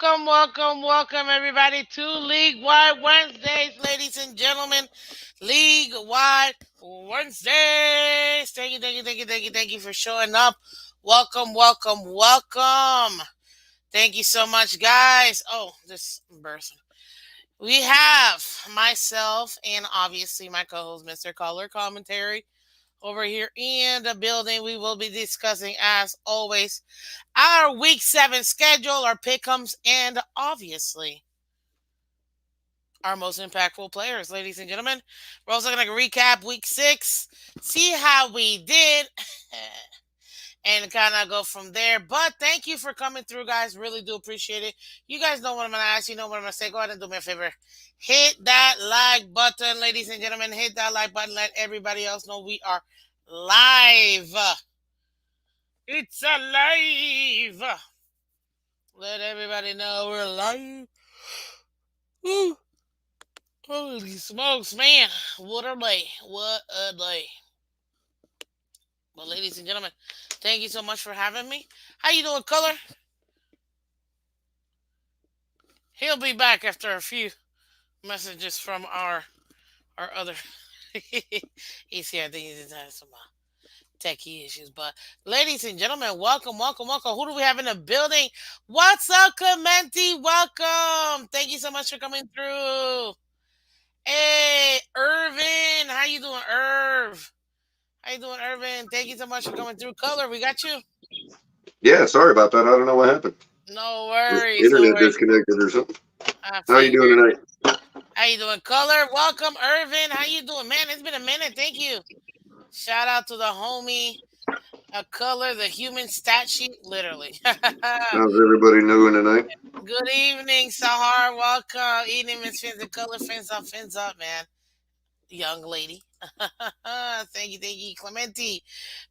welcome, everybody to League Wide Wednesdays, ladies and gentlemen. League Wide Wednesdays. Thank you for showing up. Welcome. Thank you so much, guys. Oh, this person. We have myself and obviously my co-host, Mr. Culler Commentary, over here in the building. We will be discussing, as always, our week 7 schedule, our pick'ems, and obviously our most impactful players, ladies and gentlemen. We're also going to recap week 6, see how we did, and kind of go from there. But thank you for coming through, guys. Really do appreciate it. You guys know what I'm going to ask. You know what I'm going to say. Go ahead and do me a favor. Hit that like button, ladies and gentlemen. Hit that like button. Let everybody else know we are live. It's alive. Let everybody know we're live. Woo. Holy smokes, man. What a day. What a day. Well, ladies and gentlemen, thank you so much for having me. How you doing, Color? He'll be back after a few messages from our other. He's here. I think he's having some techie issues. But ladies and gentlemen, welcome. Who do we have in the building? What's up, Clementi? Welcome. Thank you so much for coming through. Hey, Irvin. How you doing, Irv? How you doing, Irvin? Thank you so much for coming through. Color, we got you. Yeah, sorry about that. I don't know what happened. No Just worries, no internet worries. disconnected or something. I How you doing figured. tonight? How you doing, Color? Welcome, Irvin. How you doing, man? It's been a minute. Thank you. Shout out to the homie, Color, the human stat sheet, literally. How's everybody doing tonight? Good evening, Sahar. Welcome. Evening, Miss Fins and Color. Fins up, man. Young lady. Thank you, Clementi.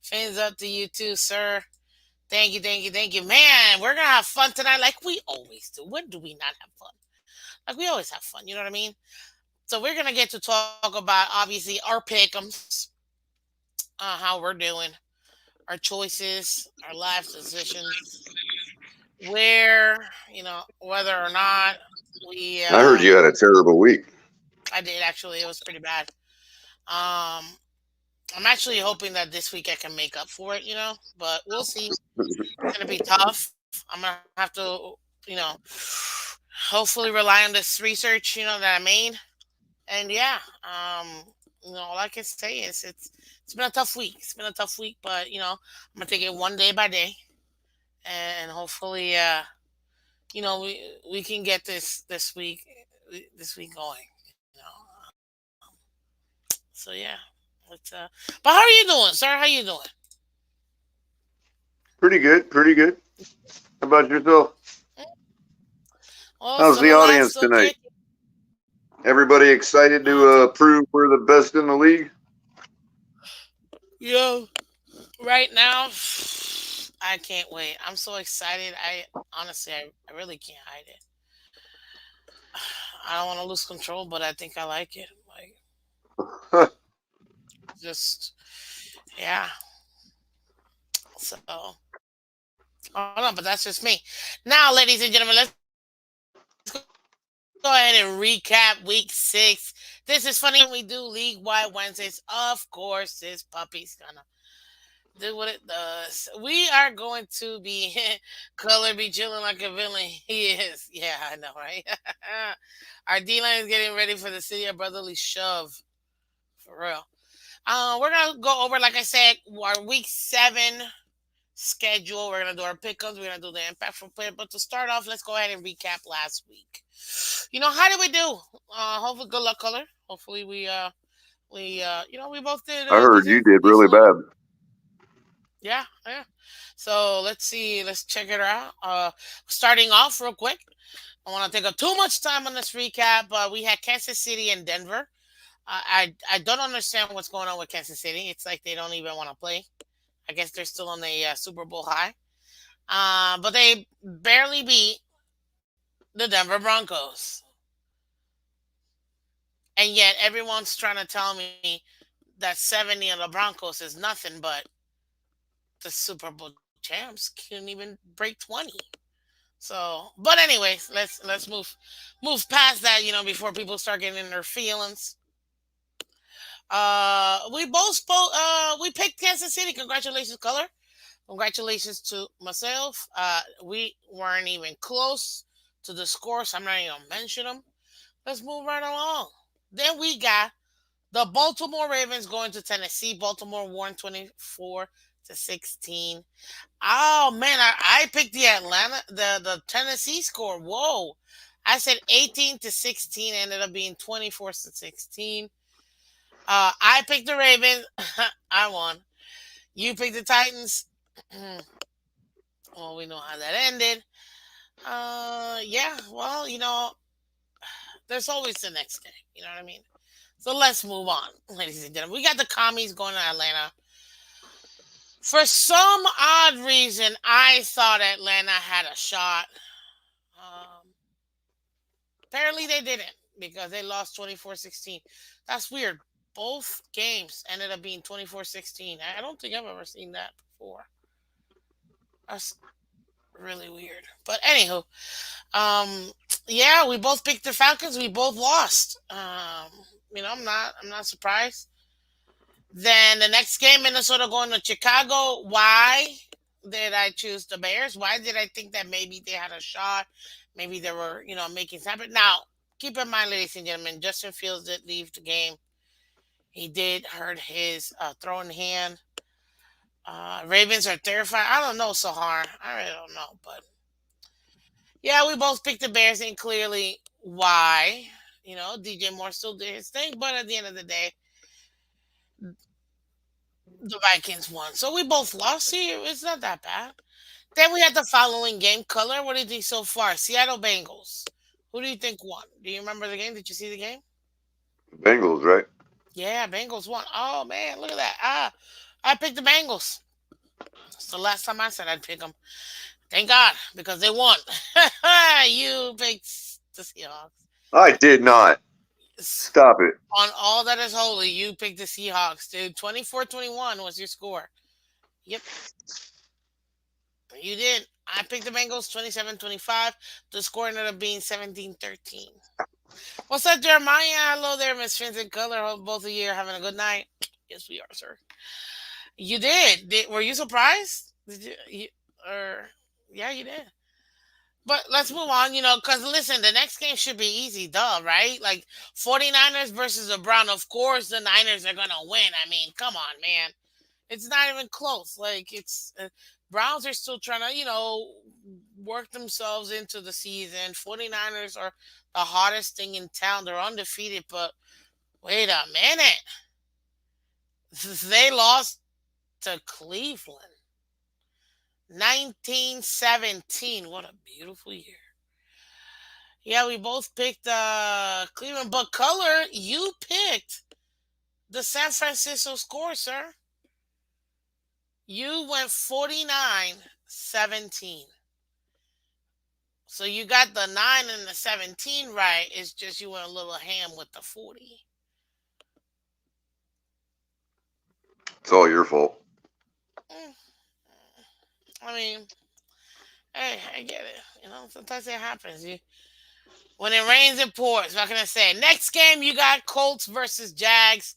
Fins up to you too, sir. Thank you. Man, we're gonna have fun tonight like we always do. When do we not have fun? Like we always have fun, you know what I mean? So we're gonna get to talk about obviously our pickums, how we're doing, our choices, our life decisions, where, whether or not we I heard you had a terrible week. I did actually, it was pretty bad. Um I'm actually hoping that this week I can make up for it, but we'll see. It's gonna be tough. I'm gonna have to, you know, hopefully rely on this research, that I made. And yeah, all I can say is it's been a tough week. It's been a tough week, but I'm gonna take it one day by day, and hopefully, we can get this week going. So yeah, let's. But how are you doing, sir? How you doing? Pretty good, pretty good. How about yourself? Well, How's still the alive, audience still tonight? kicking. Everybody excited Uh, to prove we're the best in the league? Yo, right now, I can't wait. I'm so excited. I honestly, I really can't hide it. I don't want to lose control, but I think I like it. Like, just, yeah. So, oh no, but that's just me. Now, ladies and gentlemen, let's go ahead and recap week 6. This is funny when we do league wide Wednesdays. Of course, this puppy's gonna do what it does. We are going to be Color be chilling like a villain. He is. Yeah, I know, right? Our D line is getting ready for the city of brotherly shove. For real. We're gonna go over, like I said, our week 7 schedule. We're gonna do our pickups. We're gonna do the impactful play. But to start off, let's go ahead and recap last week. How did we do? Hopefully, good luck, Color. Hopefully, we both did I heard you did really decently. bad. Yeah. So let's see. Let's check it out. Starting off real quick. I want to take up too much time on this recap. We had Kansas City and Denver. I don't understand what's going on with Kansas City. It's like they don't even want to play. I guess they're still on the Super Bowl high. But they barely beat the Denver Broncos, and yet everyone's trying to tell me that 70 of the Broncos is nothing, but the Super Bowl champs couldn't even break 20. So, but anyways, let's move past that. Before people start getting in their feelings. We picked Kansas City. Congratulations, Color. Congratulations to myself. We weren't even close to the score, so I'm not even gonna mention them. Let's move right along. Then we got the Baltimore Ravens going to Tennessee. Baltimore won 24-16. Oh man, I picked the the Tennessee score. Whoa. I said 18-16, ended up being 24-16. I picked the Ravens. I won. You picked the Titans. Well, we know how that ended. Yeah, well, there's always the next game. You know what I mean? So let's move on, ladies and gentlemen. We got the commies going to Atlanta. For some odd reason, I thought Atlanta had a shot. Um, Apparently, they didn't because they lost 24-16. That's weird. Both games ended up being 24-16. I don't think I've ever seen that before. That's really weird. But anywho, um, yeah, we both picked the Falcons. We both lost. I'm not surprised. Then the next game, Minnesota going to Chicago. Why did I choose the Bears? Why did I think that maybe they had a shot? Maybe they were, making something. Now, keep in mind, ladies and gentlemen, Justin Fields did leave the game. He did hurt his throwing hand. Ravens are terrified. I don't know, Sahar. I really don't know. But yeah, we both picked the Bears, and clearly why. DJ Moore still did his thing. But at the end of the day, the Vikings won. So we both lost here. It's not that bad. Then we had the following game. Color, what do you think so far? Seattle Bengals. Who do you think won? Do you remember the game? Did you see the game? Bengals, right? Yeah, Bengals won. Oh man, look at that. I picked the Bengals. It's the last time I said I'd pick them. Thank God, because they won. You picked the Seahawks. I did not. Stop it. On all that is holy, you picked the Seahawks, dude. 24-21 was your score. Yep, you did. I picked the Bengals 27-25. The score ended up being 17-13. What's up, Jeremiah? Hello there, Miss Phins and Culler. Hope both of you are having a good night. Yes, we are, sir. You did. Were you surprised? Or yeah, you did. But let's move on, because listen, the next game should be easy, duh, right? Like 49ers versus the Brown. Of course, the Niners are going to win. I mean, come on, man. It's not even close. Like, Browns are still trying to, work themselves into the season. 49ers are the hottest thing in town. They're undefeated, but wait a minute. They lost to Cleveland. 1917. What a beautiful year. Yeah, we both picked Cleveland, but Color, you picked the San Francisco score, sir. You went 49-17. So you got the 9 and the 17 right. It's just you went a little ham with the 40. It's all your fault. Mm, I mean, hey, I get it. Sometimes it happens. When it rains, it pours. What can I say? Next game, you got Colts versus Jags.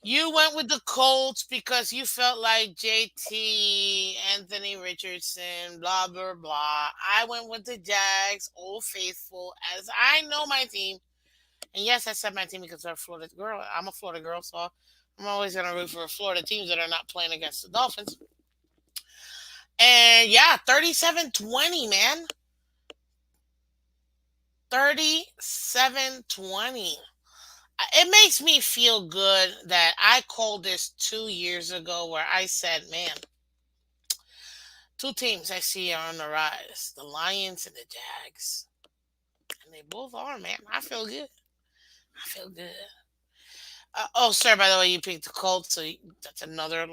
You went with the Colts because you felt like JT, Anthony Richardson, blah, blah, blah. I went with the Jags, Old Faithful, as I know my team. And yes, I said my team because I'm a Florida girl. I'm a Florida girl, so I'm always going to root for Florida teams that are not playing against the Dolphins. And yeah, 37-20, man. 37-20. It makes me feel good that I called this 2 years ago where I said, man, two teams I see are on the rise, the Lions and the Jags. And they both are, man. I feel good. I feel good. Oh, sir, by the way, you picked the Colts, so that's another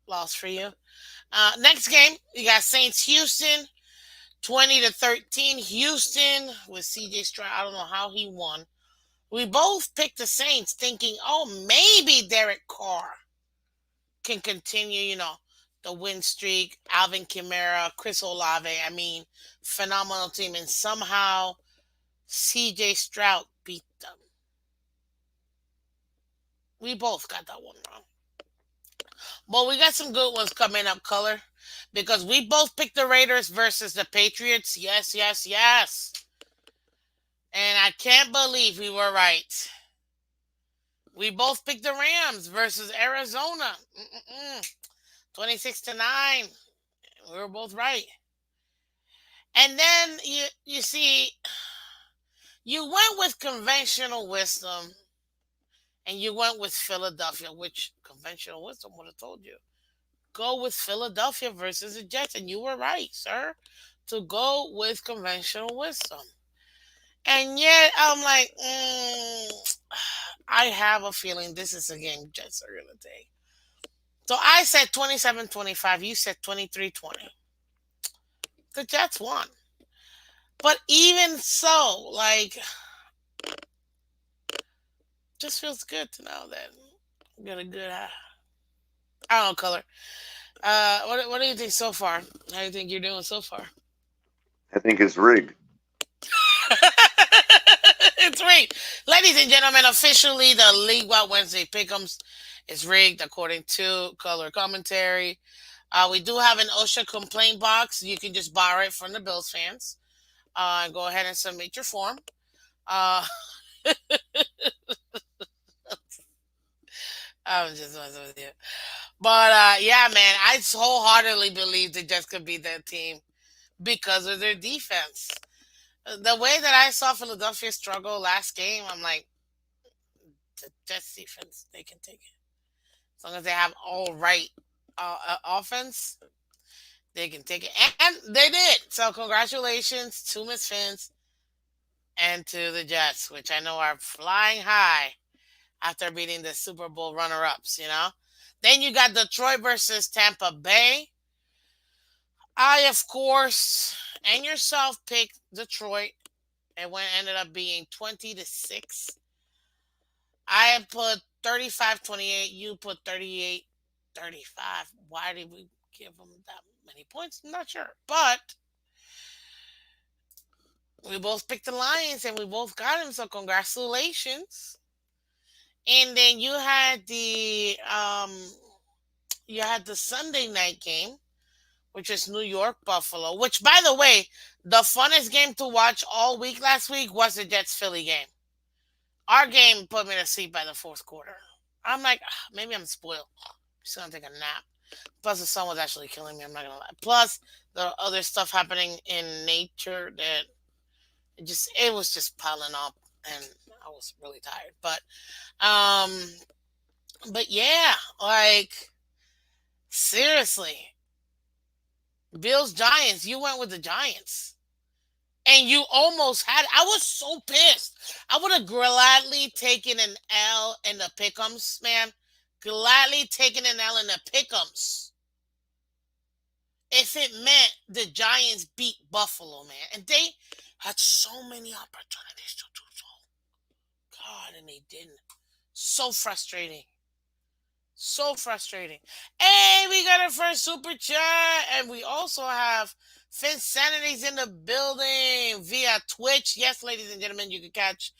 loss for you. Next game, you got Saints Houston, 20-13. Houston with CJ Stroud. I don't know how he won. We both picked the Saints thinking, oh, maybe Derek Carr can continue, the win streak, Alvin Kamara, Chris Olave. I mean, phenomenal team. And somehow CJ Stroud beat them. We both got that one wrong. But we got some good ones coming up, Color. Because we both picked the Raiders versus the Patriots. Yes, yes, yes. And I can't believe we were right. We both picked the Rams versus Arizona. 26-9. We were both right. And then you see, you went with conventional wisdom and you went with Philadelphia, which conventional wisdom would have told you. Go with Philadelphia versus the Jets. And you were right, sir, to go with conventional wisdom. And yet, I'm like, I have a feeling this is a game Jets are going to take. So I said 27-25. You said 23-20. The Jets won. But even so, like, just feels good to know that we got a good, I don't know, Color. What do you think so far? How do you think you're doing so far? I think it's rigged. It's rigged. Ladies and gentlemen, officially the League Wild Wednesday Pickems is rigged according to Color Commentary. We do have an OSHA complaint box. You can just borrow it from the Bills fans. Go ahead and submit your form. Uh, I was just messing with you. But yeah, man, I wholeheartedly believe the Jets could beat that team because of their defense. The way that I saw Philadelphia struggle last game, I'm like, the Jets defense, they can take it. As long as they have all right offense, they can take it. And they did. So congratulations to Miss Phins and to the Jets, which I know are flying high after beating the Super Bowl runner-ups. Then you got Detroit versus Tampa Bay. I, of course, and yourself picked Detroit. And when it ended up being 20-6. I had put 35-28. You put 38-35. Why did we give them that many points? I'm not sure. But we both picked the Lions and we both got them. So congratulations. And then you had the Sunday night game, which is New York Buffalo. Which, by the way, the funnest game to watch all week last week was the Jets Philly game. Our game put me to sleep by the fourth quarter. I'm like, maybe I'm spoiled. I'm just gonna take a nap. Plus, the sun was actually killing me. I'm not gonna lie. Plus, the other stuff happening in nature that it was just piling up, and I was really tired. Um, but yeah, like seriously, Bills Giants. You went with the Giants. And you almost had. I was so pissed. I would have gladly taken an L in the Pickems, man. Gladly taken an L in the Pickems if it meant the Giants beat Buffalo, man. And they had so many opportunities to do so. God, and they didn't. So frustrating. So frustrating. Hey, we got our first super chat, and we also have Finsanity's in the building via Twitch. Yes, ladies and gentlemen, you can catch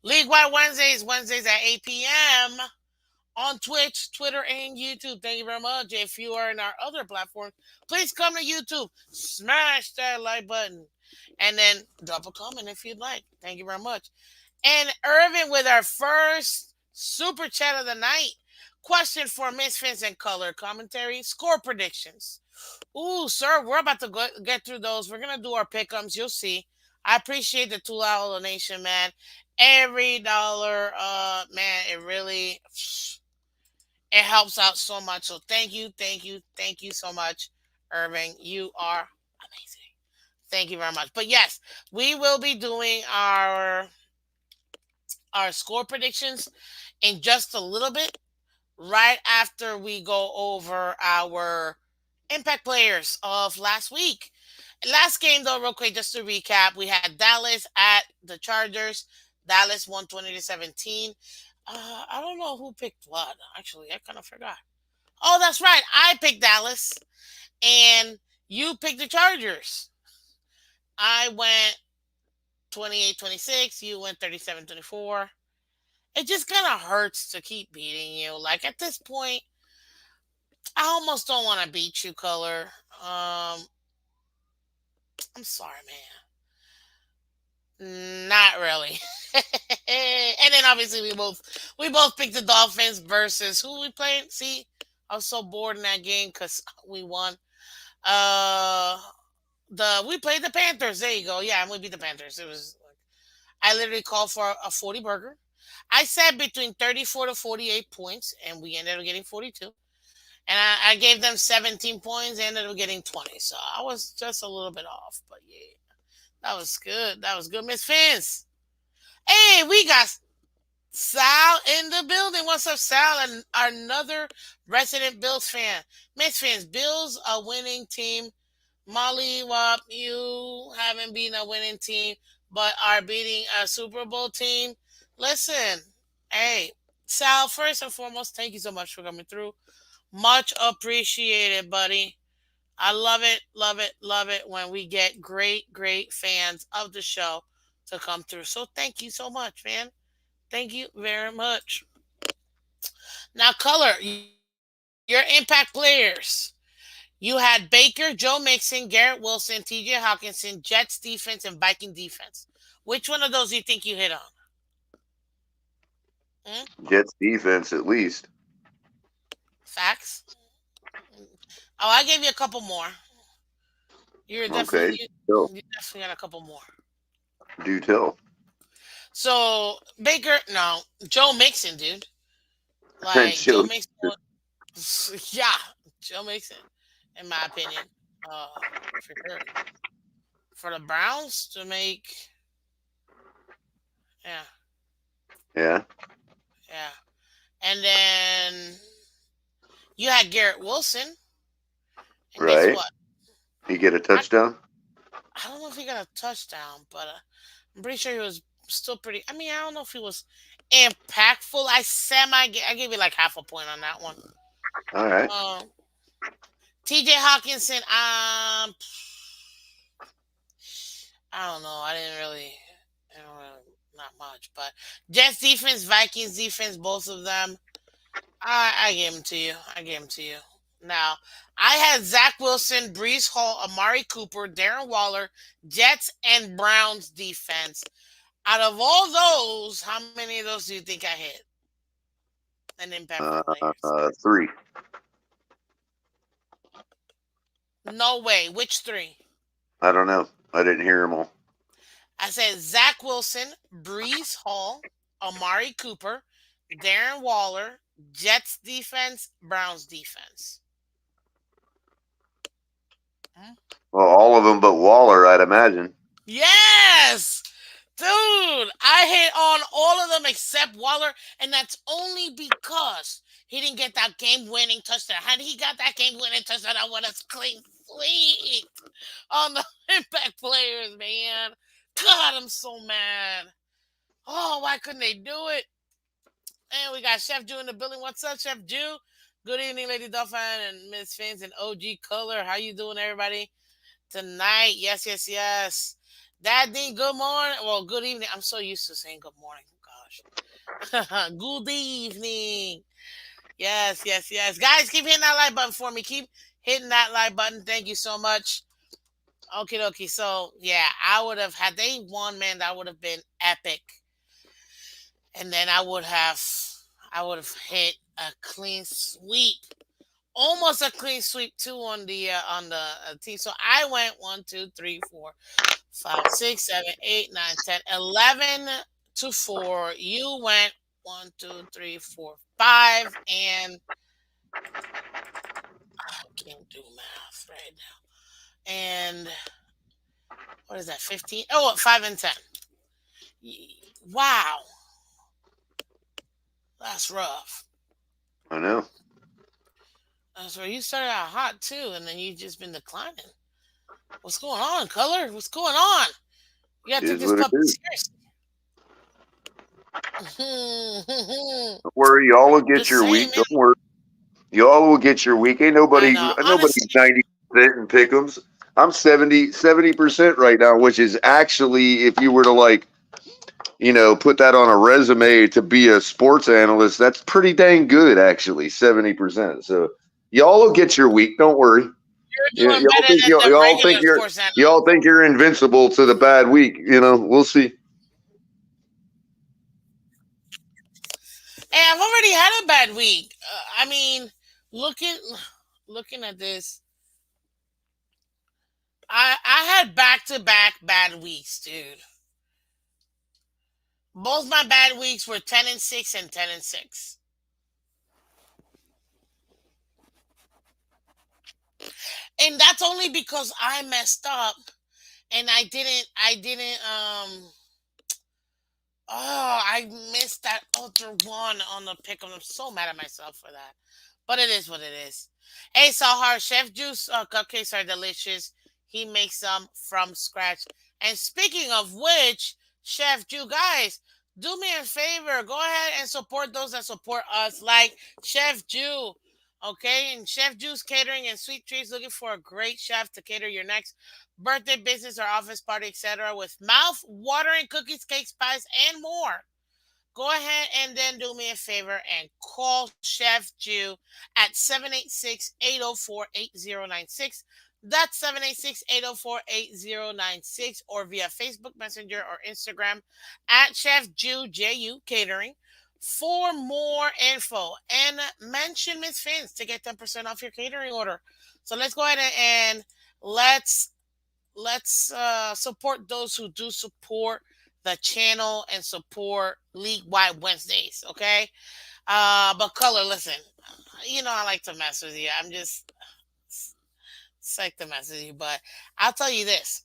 League Wide Wednesdays at 8 p.m. on Twitch, Twitter, and YouTube. Thank you very much. If you are in our other platform, please come to YouTube, smash that like button, and then drop a comment if you'd like. Thank you very much. And Irvin with our first super chat of the night. Question for Miss Fins and Color Commentary. Score predictions. Ooh, sir, we're about to get through those. We're going to do our pick'ems. You'll see. I appreciate the $2 donation, man. Every dollar, man, it really, it helps out so much. So thank you, thank you, thank you so much, Irving. You are amazing. Thank you very much. But yes, we will be doing our score predictions in just a little bit, right after we go over our impact players of last week. Last game, though, real quick, just to recap, we had Dallas at the Chargers. Dallas won 20-17. I don't know who picked what. Actually, I kind of forgot. Oh, that's right. I picked Dallas, and you picked the Chargers. I went 28-26. You went 37-24. It just kind of hurts to keep beating you. Like at this point, I almost don't want to beat you, Color. I'm sorry, man. Not really. And then obviously we both picked the Dolphins versus who we played. See, I was so bored in that game because we won. Uh, the we played the Panthers. There you go. Yeah, and we beat the Panthers. It was I literally called for a 40 burger. I said between 34 to 48 points, and we ended up getting 42. And I gave them 17 points, and ended up getting 20. So I was just a little bit off. But yeah, that was good. That was good, Miss Fins. Hey, we got Sal in the building. What's up, Sal? And another resident Bills fan. Miss Fins, Bills a winning team. Molly Wop, you haven't been a winning team, but are beating a Super Bowl team. Listen, hey, Sal, first and foremost, thank you so much for coming through. Much appreciated, buddy. I love it, love it, love it when we get great, great fans of the show to come through. So thank you so much, man. Thank you very much. Now, Color, your impact players. You had Baker, Joe Mixon, Garrett Wilson, TJ Hawkinson, Jets defense, and Viking defense. Which one of those do you think you hit on? Hmm? Jets defense, at least. Facts? Oh, I gave you a couple more. You're definitely Okay. you, So, you definitely got a couple more. do tell. So Baker, no, Joe Mixon, dude. Like Joe Joe, Mixon, yeah, Joe Mixon, in my opinion, uh, for sure. For the Browns to make, yeah, yeah, yeah, and then you had Garrett Wilson, and guess right. what? He get a I, touchdown. I don't know if he got a touchdown, but I'm pretty sure he was still pretty. I mean, I don't know if he was impactful. I gave you like half a point on that one. All right. Um, TJ Hawkinson, I don't know. I don't really, not much, but Jets defense, Vikings defense, both of them. I gave them to you. I gave them to you. Now, I had Zach Wilson, Brees Hall, Amari Cooper, Darren Waller, Jets, and Browns defense. Out of all those, how many of those do you think I hit? And impactful players. 3. No way. Which three? I don't know. I didn't hear them all. I said Zach Wilson, Brees Hall, Amari Cooper, Darren Waller, Jets defense, Browns defense. Hmm? Well, all of them but Waller, I'd imagine. Yes! Dude, I hit on all of them except Waller, and that's only because he didn't get that game winning touchdown. Had he got that game winning touchdown, I would have clean sweep on the impact players, man. God, I'm so mad. Oh, why couldn't they do it? And we got Chef Jew in the building. What's up, Chef Jew? Good evening, Lady Dolphin and Miss Fins and OG Color. How you doing, everybody? Tonight, yes, yes, yes. Daddy, good morning. Well, good evening. I'm so used to saying good morning. Gosh. Good evening. Yes, yes, yes. Guys, keep hitting that like button for me. Keep hitting that like button. Thank you so much. Okay, okay. So, yeah, I would have, had they won, man, that would have been epic. And then I would have hit a clean sweep, almost a clean sweep too on the team. So I went 1, 2, 3, 4, 5, 6, 7, 8, 9, 10, 11 to 4. You went 1, 2, 3, 4, 5, and I can't do math right now. And what is that? 15? Oh, 5 and 10. Wow, that's rough. I know. That's where you started out hot too, and then you just been declining. What's going on, Color? What's going on? You gotta take Is this what it puppy is. seriously. Don't worry, y'all will get Just your saying, week. man. Don't worry. Y'all will get your week. Ain't I nobody know. nobody's Honestly, 90% in Pickems. I'm 70% right now, which is actually, if you were to like, put that on a resume to be a sports analyst, that's pretty dang good actually, 70%. So y'all will get your week. Don't worry. you're doing better than the Y'all regular think you're sports analyst. y'all think you're invincible to the bad week. We'll see. Hey, I've already had a bad week. I mean, looking looking at this, I had back to back bad weeks, dude. Both my bad weeks were 10-6 and 10-6. And that's only because I messed up and I didn't oh, I missed that other one on the pick. I'm so mad at myself for that. But it is what it is. Hey, Sahar, Chef Juice cupcakes are delicious. He makes them from scratch. And speaking of which, Chef Juice, guys, do me a favor. Go ahead and support those that support us, like Chef Juice. Okay, and Chef Juice Catering and Sweet Treats looking for a great chef to cater your next birthday, business, or office party, etc. with mouth watering cookies, cakes, pies, and more. Go ahead and then do me a favor and call Chef Jew at 786-804-8096. That's 786-804-8096, or via Facebook Messenger or Instagram at Chef Jew Ju Catering for more info. And mention Miss Fins to get 10% off your catering order. So let's go ahead and let's support those who do support the channel and support League Wide Wednesdays. Okay, but Color, listen, I like to mess with you. I'm just psyched to mess with you, but I'll tell you this.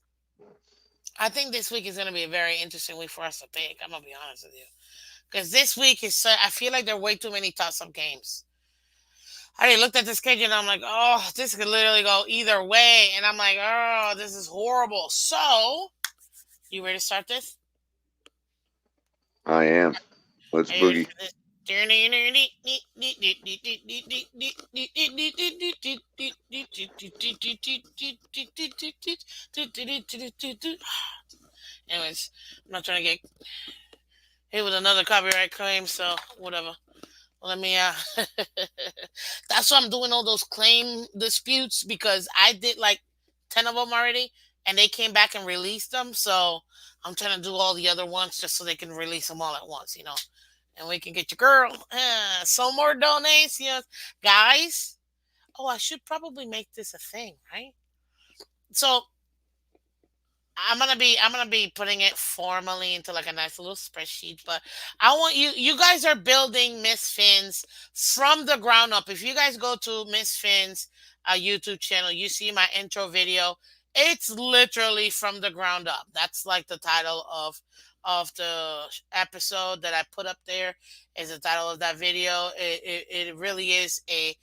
I think this week is going to be a very interesting week for us to think. I'm gonna be honest with you, because this week is. I feel like there are way too many toss-up games. I already looked at the schedule and I'm like, oh, this could literally go either way, and I'm like, oh, this is horrible. So, you ready to start this? I am. Let's Are you ready boogie. for this? Anyways, I'm not trying to get hit with another copyright claim, so whatever. Let me that's why I'm doing all those claim disputes, because I did like 10 of them already and they came back and released them. So I'm trying to do all the other ones just so they can release them all at once. And we can get your girl some more donations, guys. Oh, I should probably make this a thing, right? So I'm gonna be putting it formally into like a nice little spreadsheet. But I want you guys are building Miss Fins from the ground up. If you guys go to Miss Fins YouTube channel, you see my intro video. It's literally from the ground up. That's like the title of the episode that I put up there, is the title of that video. It really is a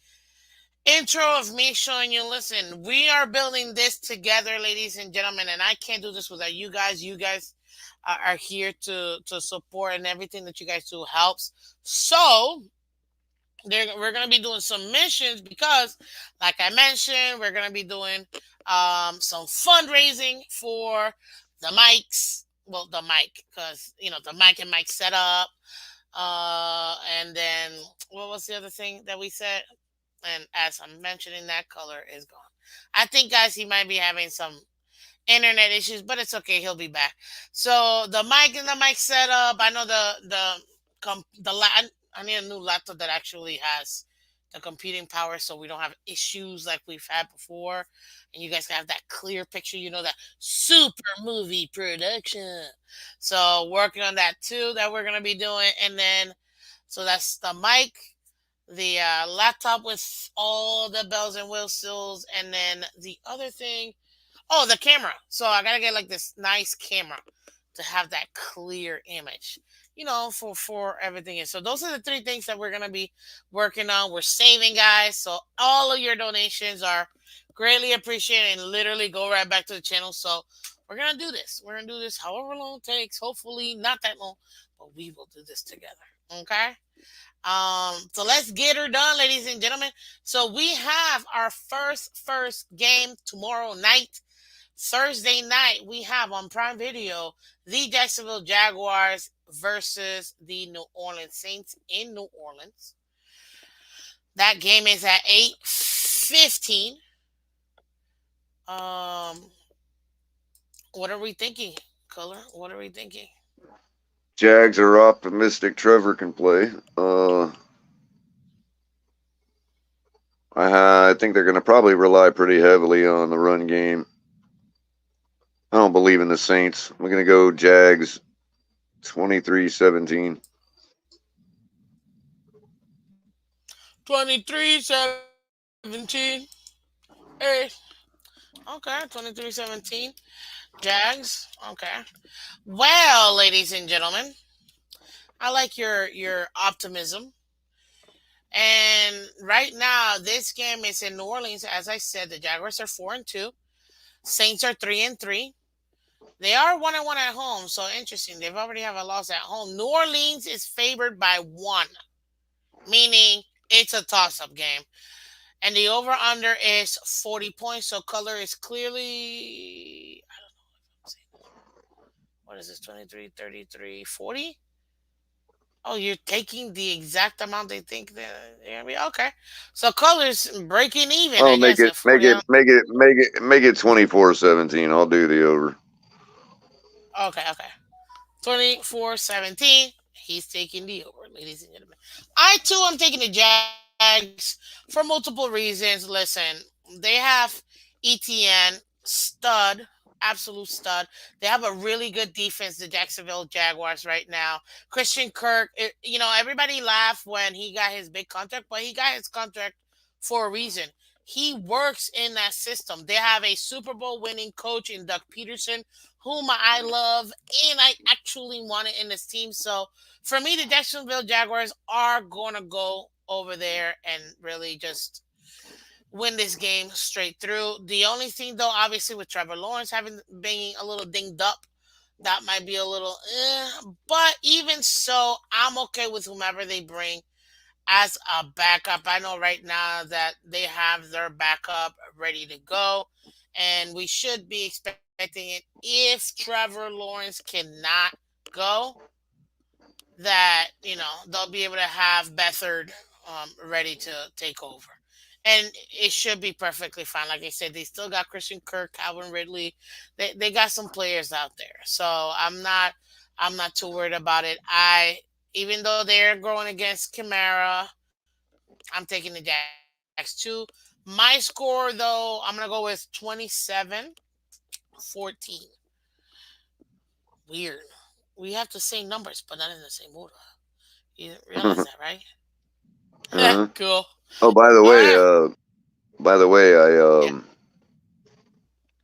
intro of me showing you, listen, we are building this together, ladies and gentlemen, and I can't do this without you guys. You guys are here to support, and everything that you guys do helps. So we're going to be doing some missions because, like I mentioned, we're going to be doing some fundraising for the mics. Well, the mic, because the mic and mic setup. And then what was the other thing that we said? And as I'm mentioning, that Color is gone. I think, guys, he might be having some internet issues, but it's okay. He'll be back. So the mic and the mic setup. I know I need a new laptop that actually has the computing power, so we don't have issues like we've had before, and you guys can have that clear picture. That super movie production. So working on that too. That we're gonna be doing, and then so that's the mic, the laptop with all the bells and whistles, and then the other thing, oh, the camera. So I gotta get like this nice camera to have that clear image, for everything. So those are the three things that we're gonna be working on. We're saving, guys. So all of your donations are greatly appreciated, and literally go right back to the channel. So we're gonna do this. We're gonna do this however long it takes. Hopefully not that long, but we will do this together. Okay. So let's get her done, ladies and gentlemen. So we have our first game tomorrow night. Thursday night, we have on Prime Video the Jacksonville Jaguars versus the New Orleans Saints in New Orleans. That game is at 8:15. Um, what are we thinking, Color? What are we thinking? Jags are optimistic. Trevor can play. I think they're going to probably rely pretty heavily on the run game. I don't believe in the Saints. I'm going to go Jags 23-17. 23-17. Hey, okay, 23-17. Jags. Okay. Well, ladies and gentlemen, I like your optimism. And right now, this game is in New Orleans. As I said, the Jaguars are 4-2. Saints are 3-3. They are 1-1 at home, so interesting. They've already have a loss at home. New Orleans is favored by 1, meaning it's a toss-up game. And the over-under is 40 points, so Color is clearly, I don't know if I'm saying this. What is this, 23, 33, 40? Oh, you're taking the exact amount they think that they're gonna be okay. So Color's breaking even, I'll I make guess, it, at make 40. it, make it, make it, make it 24-17. I'll do the over. Okay, okay. 24-17. He's taking the over, ladies and gentlemen. I too am taking the Jags for multiple reasons. Listen, they have ETN, stud, absolute stud. They have a really good defense, the Jacksonville Jaguars, right now. Christian Kirk, everybody laughed when he got his big contract, but he got his contract for a reason. He works in that system. They have a Super Bowl winning coach in Doug Peterson, whom I love and I actually wanted in this team. So for me, the Jacksonville Jaguars are going to go over there and really just win this game straight through. The only thing, though, obviously, with Trevor Lawrence having being a little dinged up, that might be a little, but even so, I'm okay with whomever they bring as a backup. I know right now that they have their backup ready to go, and we should be expecting it if Trevor Lawrence cannot go, that they'll be able to have Bethard ready to take over. And it should be perfectly fine. Like I said, they still got Christian Kirk, Calvin Ridley. They got some players out there. So I'm not too worried about it. Even though they're going against Kamara, I'm taking the Jags too. My score though, I'm gonna go with 27-14. Weird. We have the same numbers, but not in the same order. You realize that, right? uh-huh. Cool. Oh, All right. by the way, Yeah.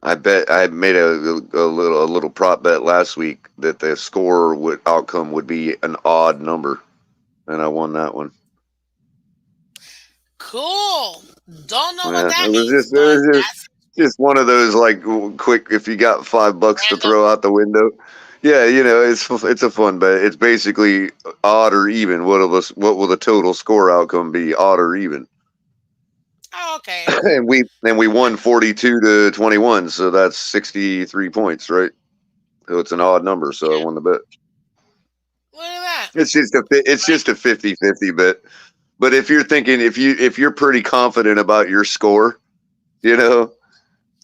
I bet I made a little prop bet last week that the score would outcome would be an odd number, and I won that one. Cool. Don't know what Yeah, that means, it but was that's just one of those like quick. If you got $5 to random. throw out the window, yeah, it's a fun bet. It's basically odd or even. What will the total score outcome be? Odd or even? Oh, okay. And we won 42-21, so that's 63 points, right? So it's an odd number, so I Yeah. won the bet. Look at that. It's just a 50-50 bet. But if you're thinking if you're pretty confident about your score, you know,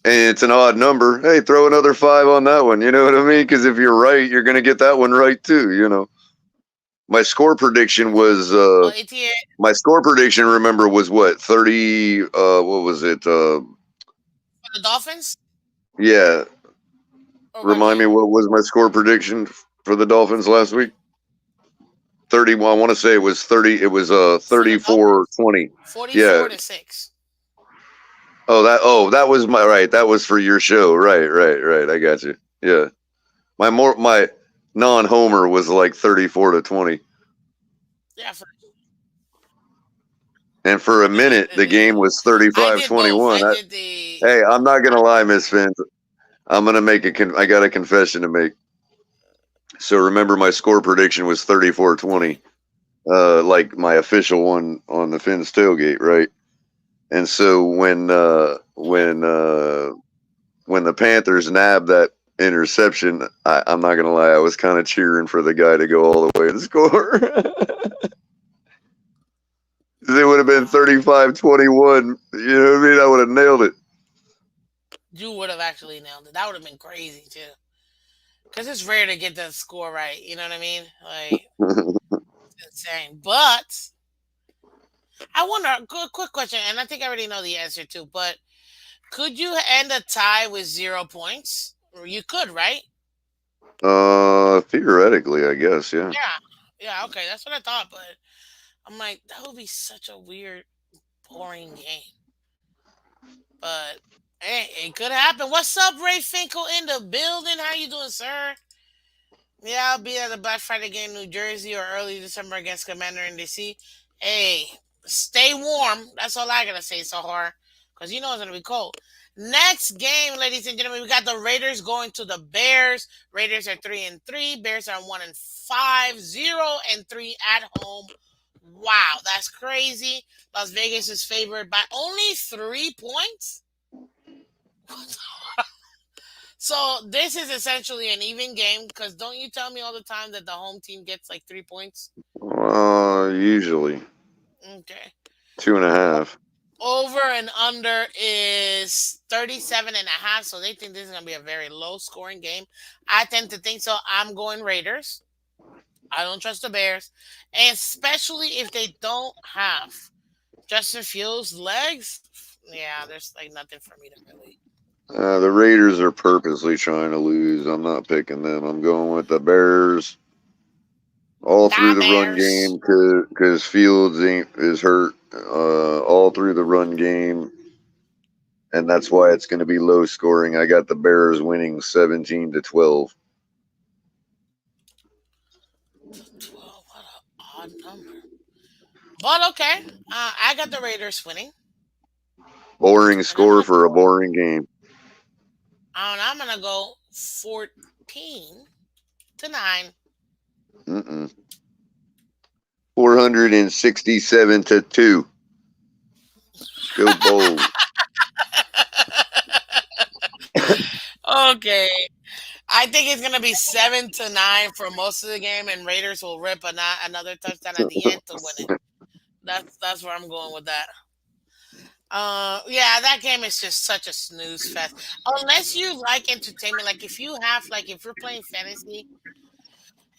and it's an odd number, hey, throw another 5 on that one. You know what I mean? Because if you're right, you're going to get that one right too. My score prediction was Well, ETA my score prediction. Remember was what 30? What was it? for the Dolphins Yeah, or what remind game? me what was my score prediction for the Dolphins last week? 30. Well, I want to say it was 30. It was For the Dolphins, 34-20. Yeah. 44-6. Oh, that was my right. That was for your show. Right. I got you. Yeah. My non-homer was like 34-20. Yeah, for And for a minute the game was I did both. 35-21. I did the Hey, I'm not going I, to lie, Miss Phins. I'm going to make I got a confession to make. So remember my score prediction was 34-20. like my official one on the Phins tailgate, right? And so Mhm. when the Panthers nabbed that interception, I'm not gonna lie, I was kind of cheering for the guy to go all the way and score. It would have been Wow. 35-21. You know what I mean? I would have nailed it. You would have actually nailed it. That would have been crazy too. Because it's rare to get the score right. You know what I mean? Like, it's insane. But I wonder, quick question, and I think I already know the answer too, but could you end a tie with 0 points? Or you could, right? Theoretically, I guess, yeah. Yeah. Yeah, okay. That's what I thought. But I'm like, that would be such a weird, boring game. But hey, it could happen. What's up, Ray Finkel in the building? How you doing, sir? Yeah, I'll be at the Black Friday game in New Jersey or early December against Commander in DC. Hey, stay warm. That's all I gotta say so far. Because you know it's gonna be cold. Next game, ladies and gentlemen, we got the Raiders going to the Bears. Raiders are 3-3. Bears are 1-5, 0-3 at home. Wow, that's crazy. Las Vegas is favored by only 3 points. So this is essentially an even game because don't you tell me all the time that the home team gets like 3 points? Usually Okay. 2.5. Over and under is 37.5. So they think this is going to be a very low scoring game. I tend to think so. I'm going Raiders. I don't trust the Bears. And especially if they don't have Justin Fields' legs. Yeah, there's like nothing for me to really. The Raiders are purposely trying to lose. I'm not picking them. I'm going with the Bears all through The the run Bears. game because Fields is hurt all through the run game, and that's why it's going to be low scoring. I got the Bears winning 17-12. 12. What an odd number. But okay. I got the Raiders winning. Boring And I'm score going to for a go. boring game. And I'm gonna go 14-9. Mm-mm. 467-2. Go bold. Okay, I think it's gonna be 7-9 for most of the game, and Raiders will rip another touchdown at the end to win it. That's where I'm going with that. Yeah, that game is just such a snooze fest. Unless you like entertainment, like if you have like if you're playing fantasy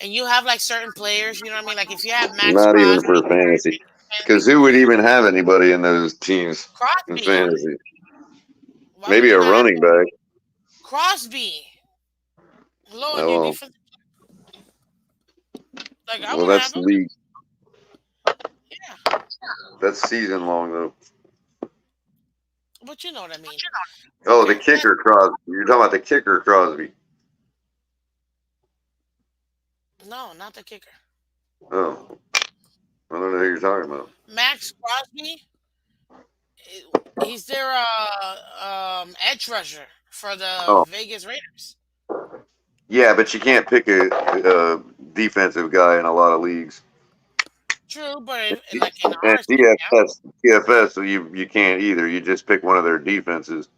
and you have like certain players, you know what I mean? Like if you have Max Not even for Crosby fantasy. and Because who would even have anybody in those teams in Crosby, fantasy? why would Maybe you a not have running back. Crosby? Hello, on your Oh, defense. Like I well, would have that's him. league. Yeah, That's season long though. but you know what I mean. Oh, the Okay, kicker Crosby. You're talking about the kicker Crosby. no, not the kicker. Oh, I don't know who you're talking about. Max Crosby, he's their edge rusher for the Oh, Vegas Raiders. yeah, but you can't pick a defensive guy in a lot of leagues. True, but like in And ours, yeah. DFS, so you can't either. You just pick one of their defenses.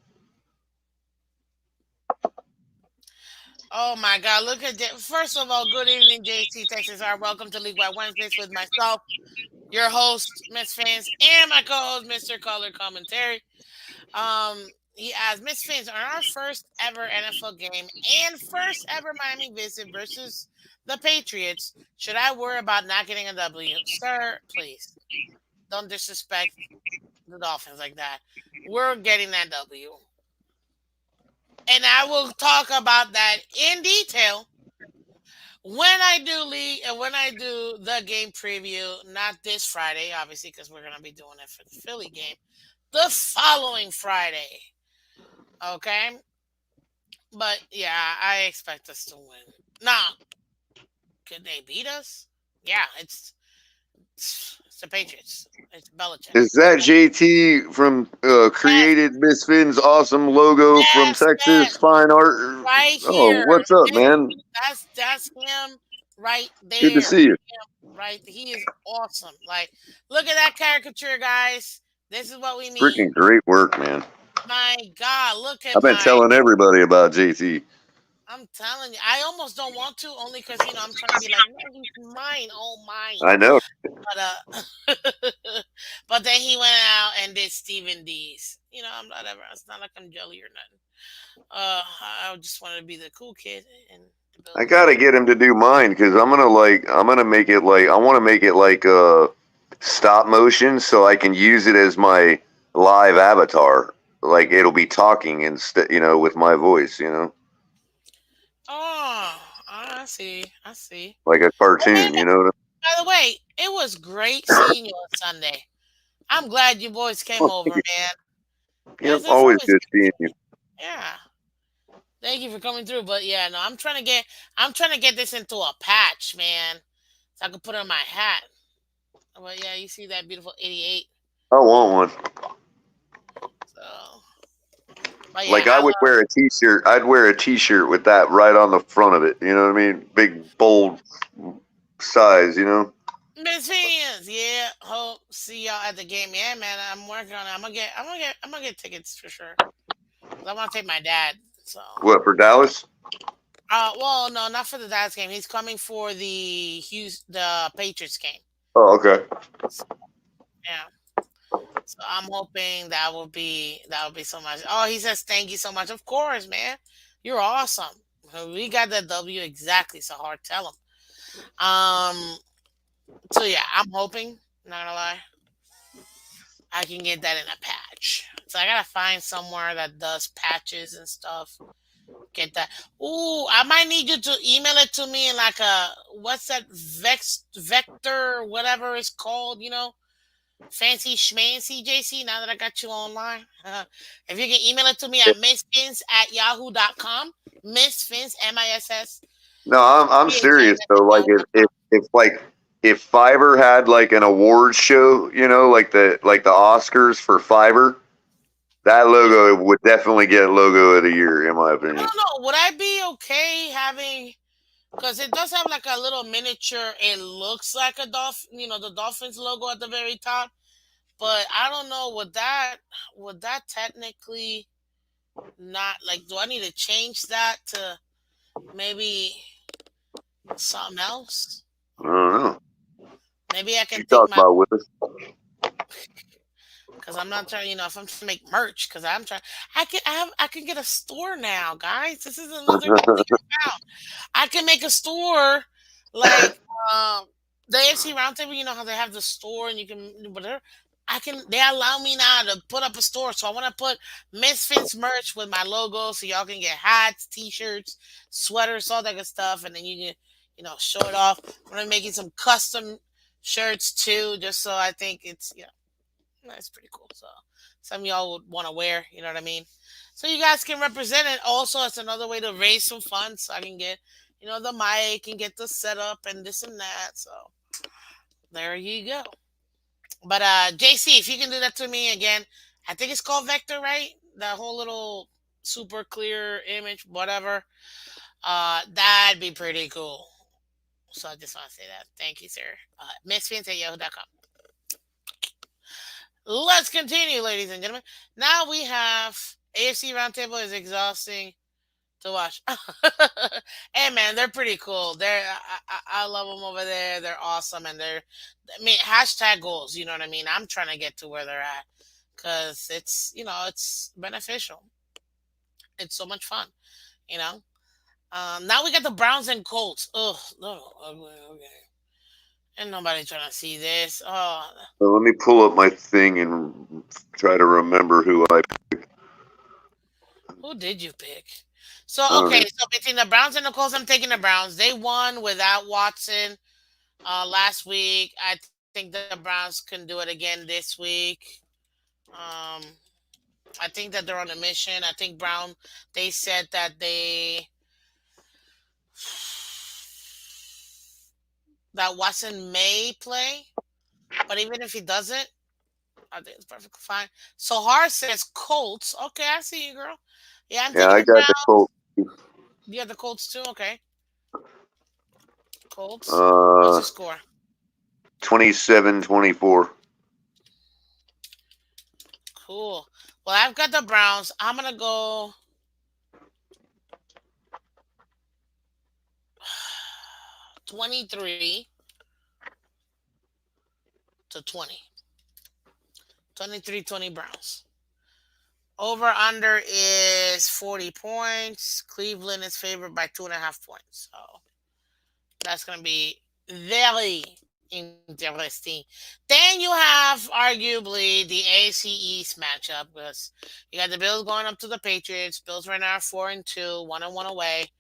Oh my God! Look at that. First of all, good evening, JC Texas. Are welcome to League Wide Wednesdays with myself, your host, Miss Fans, and my co-host, Mr. Color Commentary. He asked Miss Fins on our first ever NFL game and first ever Miami visit versus the Patriots. Should I worry about not getting a W, sir? Please don't disrespect the Dolphins like that. We're getting that W, and I will talk about that in detail when I do league and when I do the game preview. Not this Friday, obviously, because we're gonna be doing it for the Philly game the following Friday. Okay. But yeah, I expect us to win. Now, could they beat us? Yeah, it's the Patriots. It's Belichick. Is It's that Belichick. JT from Yes, Created Miss Finn's awesome logo from yes, Texas yes. Fine Art? Right Oh, here. what's up, Him. man? That's him right Good to there. see you. right? He is awesome. Like, look at that caricature, guys. This is what we need. Freaking great work, man. My God, look at I've been my. telling everybody about JT. I'm telling you, I almost don't want to, only because I'm trying to be like, no, he's mine, all mine. I know. But but then he went out and did Stephen D's. I'm not ever. It's not like I'm jelly or nothing. I just wanted to be the cool kid in the I building. So gotta get him to do mine because I'm gonna make it like I want to make it like stop motion so I can use it as my live avatar. Like it'll be talking instead, with my voice, oh, I see. I see. like a Well, man, cartoon. by the way, it was great seeing you on Sunday. I'm glad you boys came Oh, over, thank you. man. Yep, It's always always good good seeing you. seeing you. Yeah. Thank you for coming through. But yeah, no, I'm trying to get this into a patch, man. So I can put it on my hat. But yeah, you see that beautiful 88. I want one. So but yeah, Like I would wear a T-shirt. I'd wear a T-shirt with that right on the front of it. You know what I mean? Big bold size. Miss Phins, yeah. Hope see y'all at the game. Yeah, man. I'm working on it. I'm gonna get tickets for sure. 'Cause I want to take my dad. So, What for Dallas? well, no, not for the Dallas game. He's coming for the Patriots game. Oh, okay. So, yeah. So I'm hoping that will be so much. Oh, he says thank you so much. Of course, man. You're awesome. We got that W exactly. So hard tell him. So yeah, I'm hoping. Not gonna lie, I can get that in a patch. So I gotta find somewhere that does patches and stuff. Get that. Ooh, I might need you to email it to me in like a what's that vector whatever it's called. Fancy schmancy JC. Now that I got you online, if you can email it to me at missfins@yahoo.com. Missfins MISS. No, I'm serious though. Like if Fiverr had like an awards show, like the Oscars for Fiverr, that logo would definitely get logo of the year, in my I opinion. don't know. Would I be okay having? Because it does have like a little miniature. It looks like a dolphin. The Dolphins logo at the very top. But I don't know. Would that technically not like? Do I need to change that to maybe something else? I don't know. Maybe I can You take talk my about with us. because I'm not trying. If I'm trying to make merch, because I'm trying, I can get a store now, guys. This is another good thing I found. I can make a store like um the AFC Roundtable. You know how they have the store and you can whatever. They allow me now to put up a store. So I want to put Misfits merch with my logo so y'all can get hats, t-shirts, sweaters, all that good stuff, and then you can show it off. I'm gonna making some custom shirts too, just so I think it's pretty cool. So some of y'all would want to wear, you know what I mean? So you guys can represent it. Also, it's another way to raise some funds so I can get, the mic and get the setup and this and that. So there you go. But JC, if you can do that to me again, I think it's called Vector, right? That whole little super clear image, whatever. That'd be pretty cool. So I just want to say that. Thank you, sir. Missfins@yahoo.com. Let's continue, ladies and gentlemen. Now we have AFC Roundtable is exhausting to watch. Hey man, they're pretty cool. I love them over there. They're awesome, and hashtag goals. You know what I mean? I'm trying to get to where they're at because it's beneficial. It's so much fun. You know. Now we got the Browns and Colts. Ugh, ugly. Okay. And nobody trying to see this. Oh, So let me pull up my thing and try to remember who I. who did you pick? So I don't okay, even. so between the Browns and the Colts, I'm taking the Browns. They won without Watson last week. I think the Browns can do it again this week. Um, I think that they're on a mission. I think Brown. They said that Watson may play, but even if he doesn't, I think it's perfectly fine. So Har says Colts. Okay, I see you, girl. Yeah, I'm Yeah, taking I the got the Browns. Colts. You have the Colts too. Okay, Colts. What's Uh, your score? 27-24. Cool. Well, I've got the Browns. I'm gonna go 23-20. 23-20 Browns. Over under is 40 points. Cleveland is favored by 2.5 points. So that's gonna be very interesting. Then you have arguably the AC East matchup because you got the Bills going up to the Patriots. Bills right now are 4-2, 1-1 away.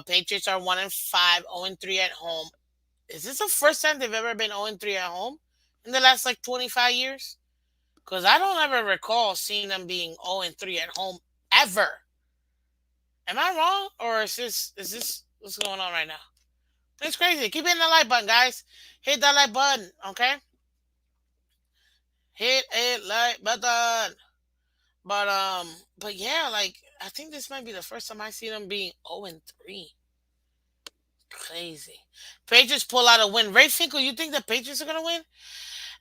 Patriots are 1-5, 0-3 at home. Is this the first time they've ever been 0-3 at home in the last like 25 years? Because I don't ever recall seeing them being 0-3 at home ever. Am I wrong, or is this what's going on right now? It's crazy. Keep hitting the like button, guys. Hit that like button, okay? Hit a like button. But yeah, like I think this might be the first time I see them being 0-3. Crazy. Patriots pull out a win. Ray Finkel, you think the Patriots are gonna win?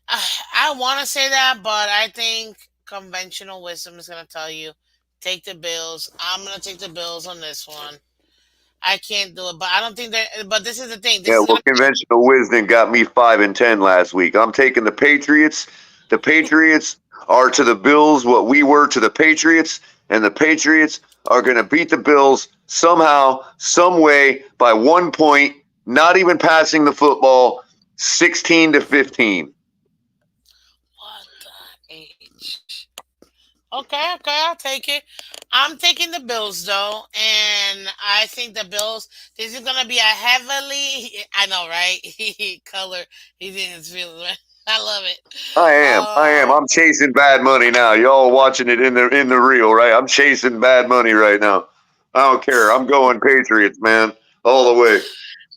I want to say that, but I think conventional wisdom is gonna tell you take the Bills. I'm gonna take the Bills on this one. I can't do it, but I don't think that. But this is the thing. This Yeah, is well, gonna be conventional wisdom got me 5-10 last week. I'm taking the Patriots. The Patriots are to the Bills what we were to the Patriots, and the Patriots are going to beat the Bills somehow, some way, by 1 point, not even passing the football, 16-15. what the H. Okay, okay, I'll take it. I'm taking the Bills though, and I think the Bills. This is gonna be a heavily. I know, right? Color. He's in his feelings. Right? I love it. I am. I am. Um, I'm chasing bad money now. Y'all watching it in the reel, right? I'm chasing bad money right now. I don't care. I'm going Patriots, man, all the way.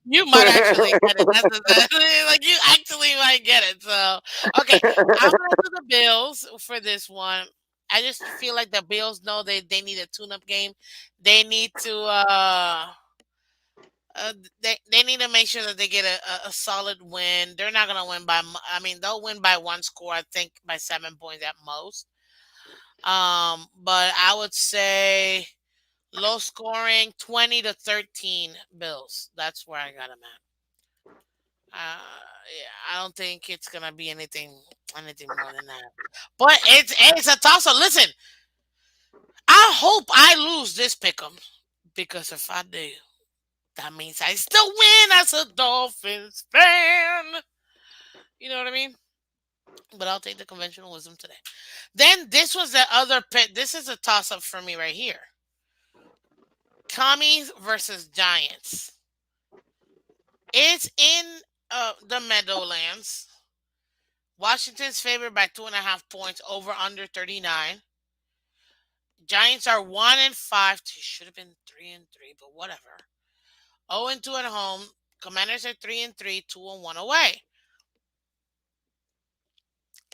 you might actually get it. That's like you actually might get it. So okay, I'm gonna do the Bills for this one. I just feel like the Bills know they need a tune-up game. They need to they need to make sure that they get a solid win. They're not gonna win by. I mean, they'll win by one score. I think by 7 points at most. But I would say low scoring, 20-13 Bills. That's where I got them at. Yeah, I don't think it's gonna be anything more than that. But it's a toss up. Listen, I hope I lose this pick'em because if I do, that means I still win as a Dolphins fan. You know what I mean? But I'll take the conventional wisdom today. Then this was the other pit. This is a toss up for me right here. Commies versus Giants. It's in the Meadowlands. Washington's favored by 2.5 points over under 39. Giants are 1-5. Should have been 3-3, but whatever. 0-2 at home. Commanders are 3-3, 2-1 away.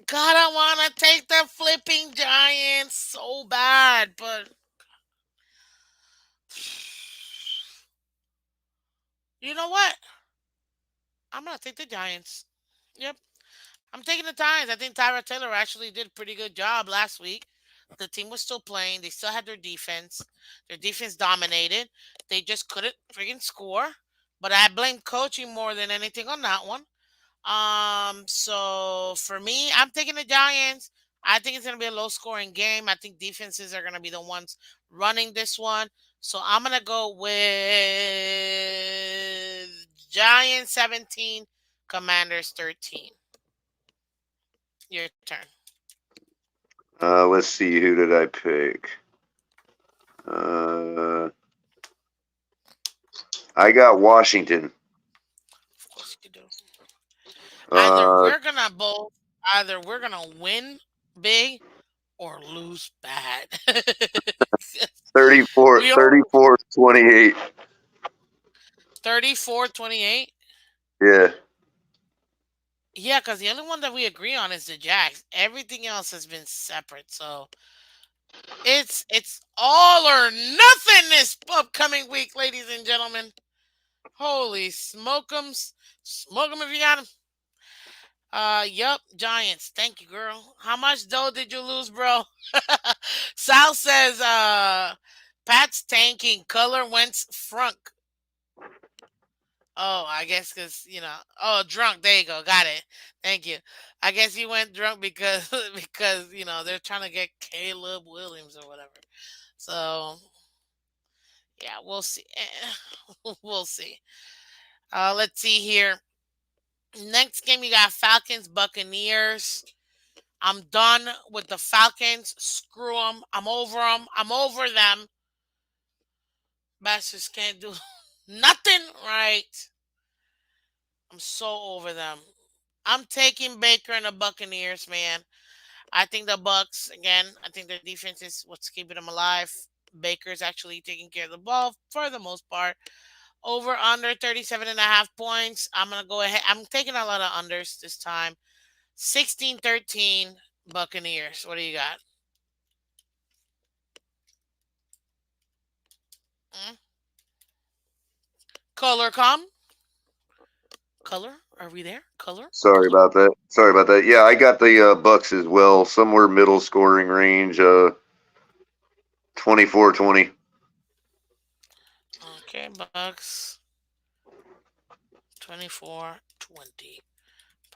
God, I want to take the flipping Giants so bad, but you know what? I'm gonna take the Giants. Yep, I'm taking the Giants. I think Tyra Taylor actually did a pretty good job last week. The team was still playing. They still had their defense. Their defense dominated. They just couldn't friggin' score. But I blame coaching more than anything on that one. So for me, I'm taking the Giants. I think it's gonna be a low scoring game. I think defenses are gonna be the ones running this one. So I'm gonna go with Giants 17, Commanders 13. Your turn. Let's see. Who did I pick? Uh, I got Washington. Of course you do. Either Uh, we're gonna both either we're gonna win big or lose bad. 34, we all 34, 28. 34-28. Yeah. Yeah, because the only one that we agree on is the Jacks. Everything else has been separate. So it's all or nothing this upcoming week, ladies and gentlemen. Holy smokeums. Smoke 'em if you got 'em. Yup, Giants. Thank you, girl. How much dough did you lose, bro? Sal says, Pat's tanking. Color went frunk. Oh, I guess because, oh, drunk. There you go. Got it. Thank you. I guess he went drunk because, because, they're trying to get Caleb Williams or whatever. So, yeah, we'll see. We'll see. Let's see here. Next game, you got Falcons Buccaneers. I'm done with the Falcons. Screw them. I'm over them. I'm over them. Bastards can't do nothing right. I'm so over them. I'm taking Baker and the Buccaneers, man. I think the Bucks again. I think their defense is what's keeping them alive. Baker's actually taking care of the ball for the most part. Over under 37.5 points. I'm gonna go ahead. I'm taking a lot of unders this time. 16-13 Buccaneers. What do you got? Mm? Color come. Color. Are we there? Color. Sorry Color. about that. Sorry about that. Yeah, I got the Bucks as well. Somewhere middle scoring range, 24-20. Okay, Bucks. 24-20.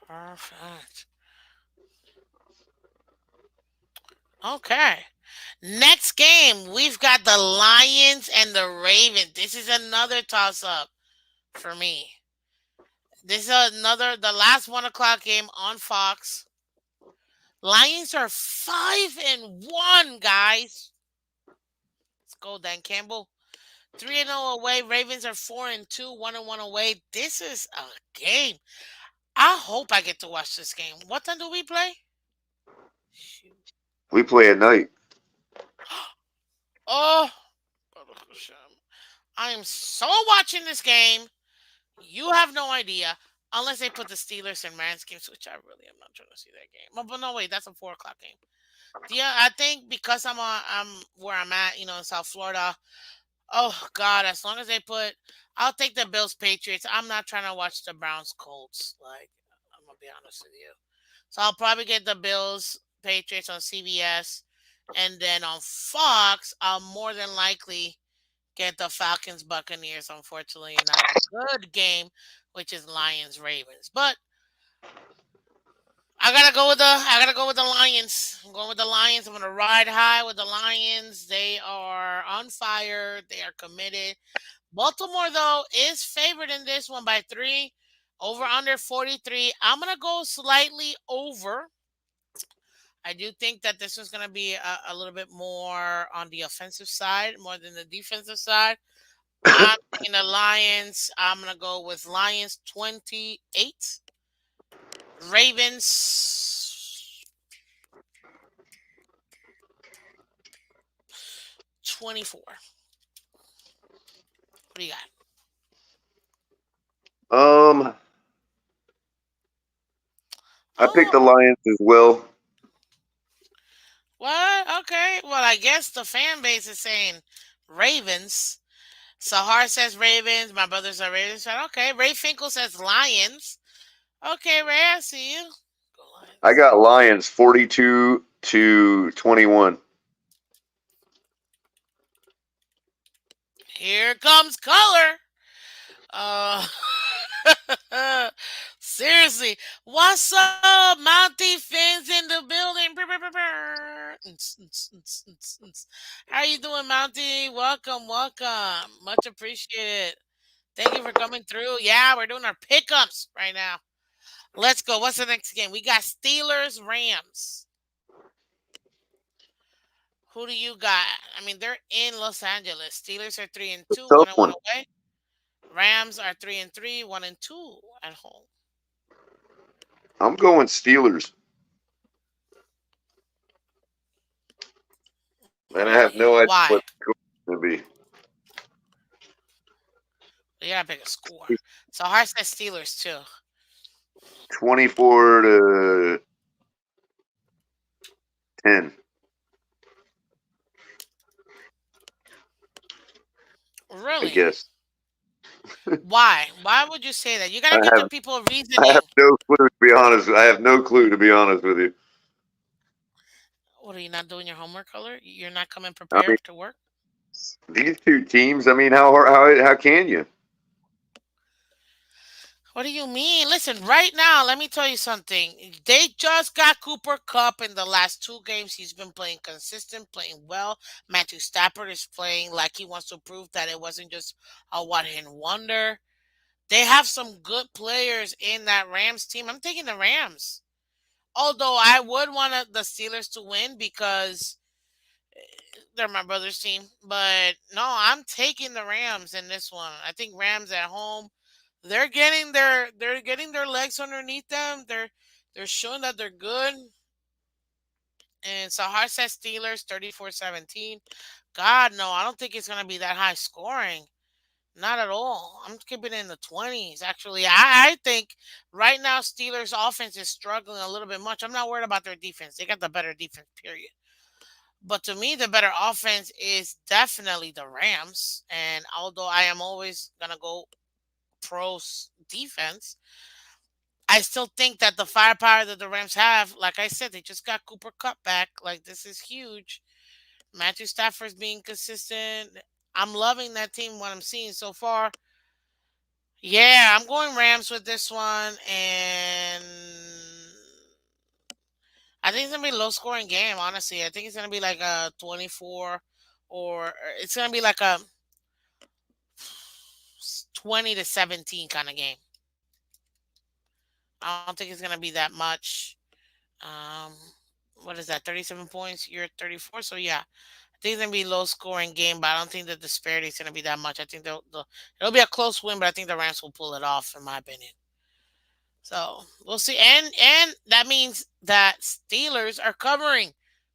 Perfect. Okay. Next game, we've got the Lions and the Ravens. This is another toss up for me. This is the last 1 o'clock game on Fox. Lions are 5-1, guys. Let's go, Dan Campbell. 3-0 away. Ravens are 4-2, 1-1 away. This is a game. I hope I get to watch this game. What time do we play? Shoot. We play at night. Oh, I am so watching this game. You have no idea. Unless they put the Steelers and Rams games, which I really am not trying to see that game. But no, wait, that's a 4 o'clock game. Yeah, I think because I'm where I'm at, in South Florida. Oh God, as long as they put, I'll take the Bills Patriots. I'm not trying to watch the Browns Colts. Like, I'm gonna be honest with you. So I'll probably get the Bills Patriots on CBS, and then on Fox, I'll more than likely get the Falcons Buccaneers. Unfortunately, and not the good game, which is Lions Ravens. But I gotta go with the Lions. I'm going with the Lions. I'm gonna ride high with the Lions. They are on fire. They are committed. Baltimore though is favored in this one by 3. Over under 43. I'm gonna go slightly over. I do think that this is gonna be a little bit more on the offensive side, more than the defensive side. I'm taking the Lions. I'm gonna go with Lions 28. Ravens 24. What do you got? Um, I picked the Oh, Lions as well. what? Okay. Well, I guess the fan base is saying Ravens. Sahar says Ravens. My brothers are Ravens. Okay. Ray Finkel says Lions. Okay, Ray, I see you. Go I Lions. got Lions 42-21. Here comes color. Uh, seriously, what's up, Mountie Fins in the building? Brr, brr, brr, brr. How you doing, Mountie? Welcome, welcome. Much appreciated. Thank you for coming through. Yeah, we're doing our pickups right now. Let's go. What's the next game? We got Steelers, Rams. Who do you got? I mean, they're in Los Angeles. Steelers are 3-2, Tough 1-1 one. away. Rams are 3-3, 1-2 at home. I'm going Steelers, and I have Really? no idea Why? what the score is going to You gotta pick a score. So Hart says Steelers too. be. 24-10, I Really? guess. Why? Why would you say that? You I gotta give the have people I have reasoning. no clue to be honest. I have no clue to be honest with you. What are you not doing your homework, color? You're not coming I mean, prepared to work? these two teams. I mean, how can you? What do you mean? Listen, right now, let me tell you something. They just got Cooper Cup in the last two games. He's been playing consistent, playing well. Matthew Stafford is playing like he wants to prove that it wasn't just a one hit wonder. They have some good players in that Rams team. I'm taking the Rams. Although I would want the Steelers to win because they're my brother's team. But no, I'm taking the Rams in this one. I think Rams at home. They're getting their legs underneath them. They're showing that they're good. And Sahar says Steelers 34-17. God no, I don't think it's gonna be that high scoring. Not at all. I'm keeping it in the 20s. Actually, I think right now Steelers offense is struggling a little bit much. I'm not worried about their defense. They got the better defense, period. But to me, the better offense is definitely the Rams. And although I am always gonna go defense, I still think that the firepower that the Rams have, like I said, they just got Cooper Cup back. Like this is huge. Matthew Stafford's being consistent. I'm loving that team. What I'm seeing so far. Yeah, I'm going Rams with this one, and I think it's gonna be a low scoring game. Honestly, I think it's gonna be like a 24, or it's gonna be like a 20-17 kind of game. I don't think it's gonna be that much. Um, what is that? 37 points. You're 34, so yeah. I think it's gonna be a low scoring game, but I don't think the disparity is gonna be that much. I think it'll be a close win, but I think the Rams will pull it off, in my opinion. So we'll see, and that means that Steelers are covering,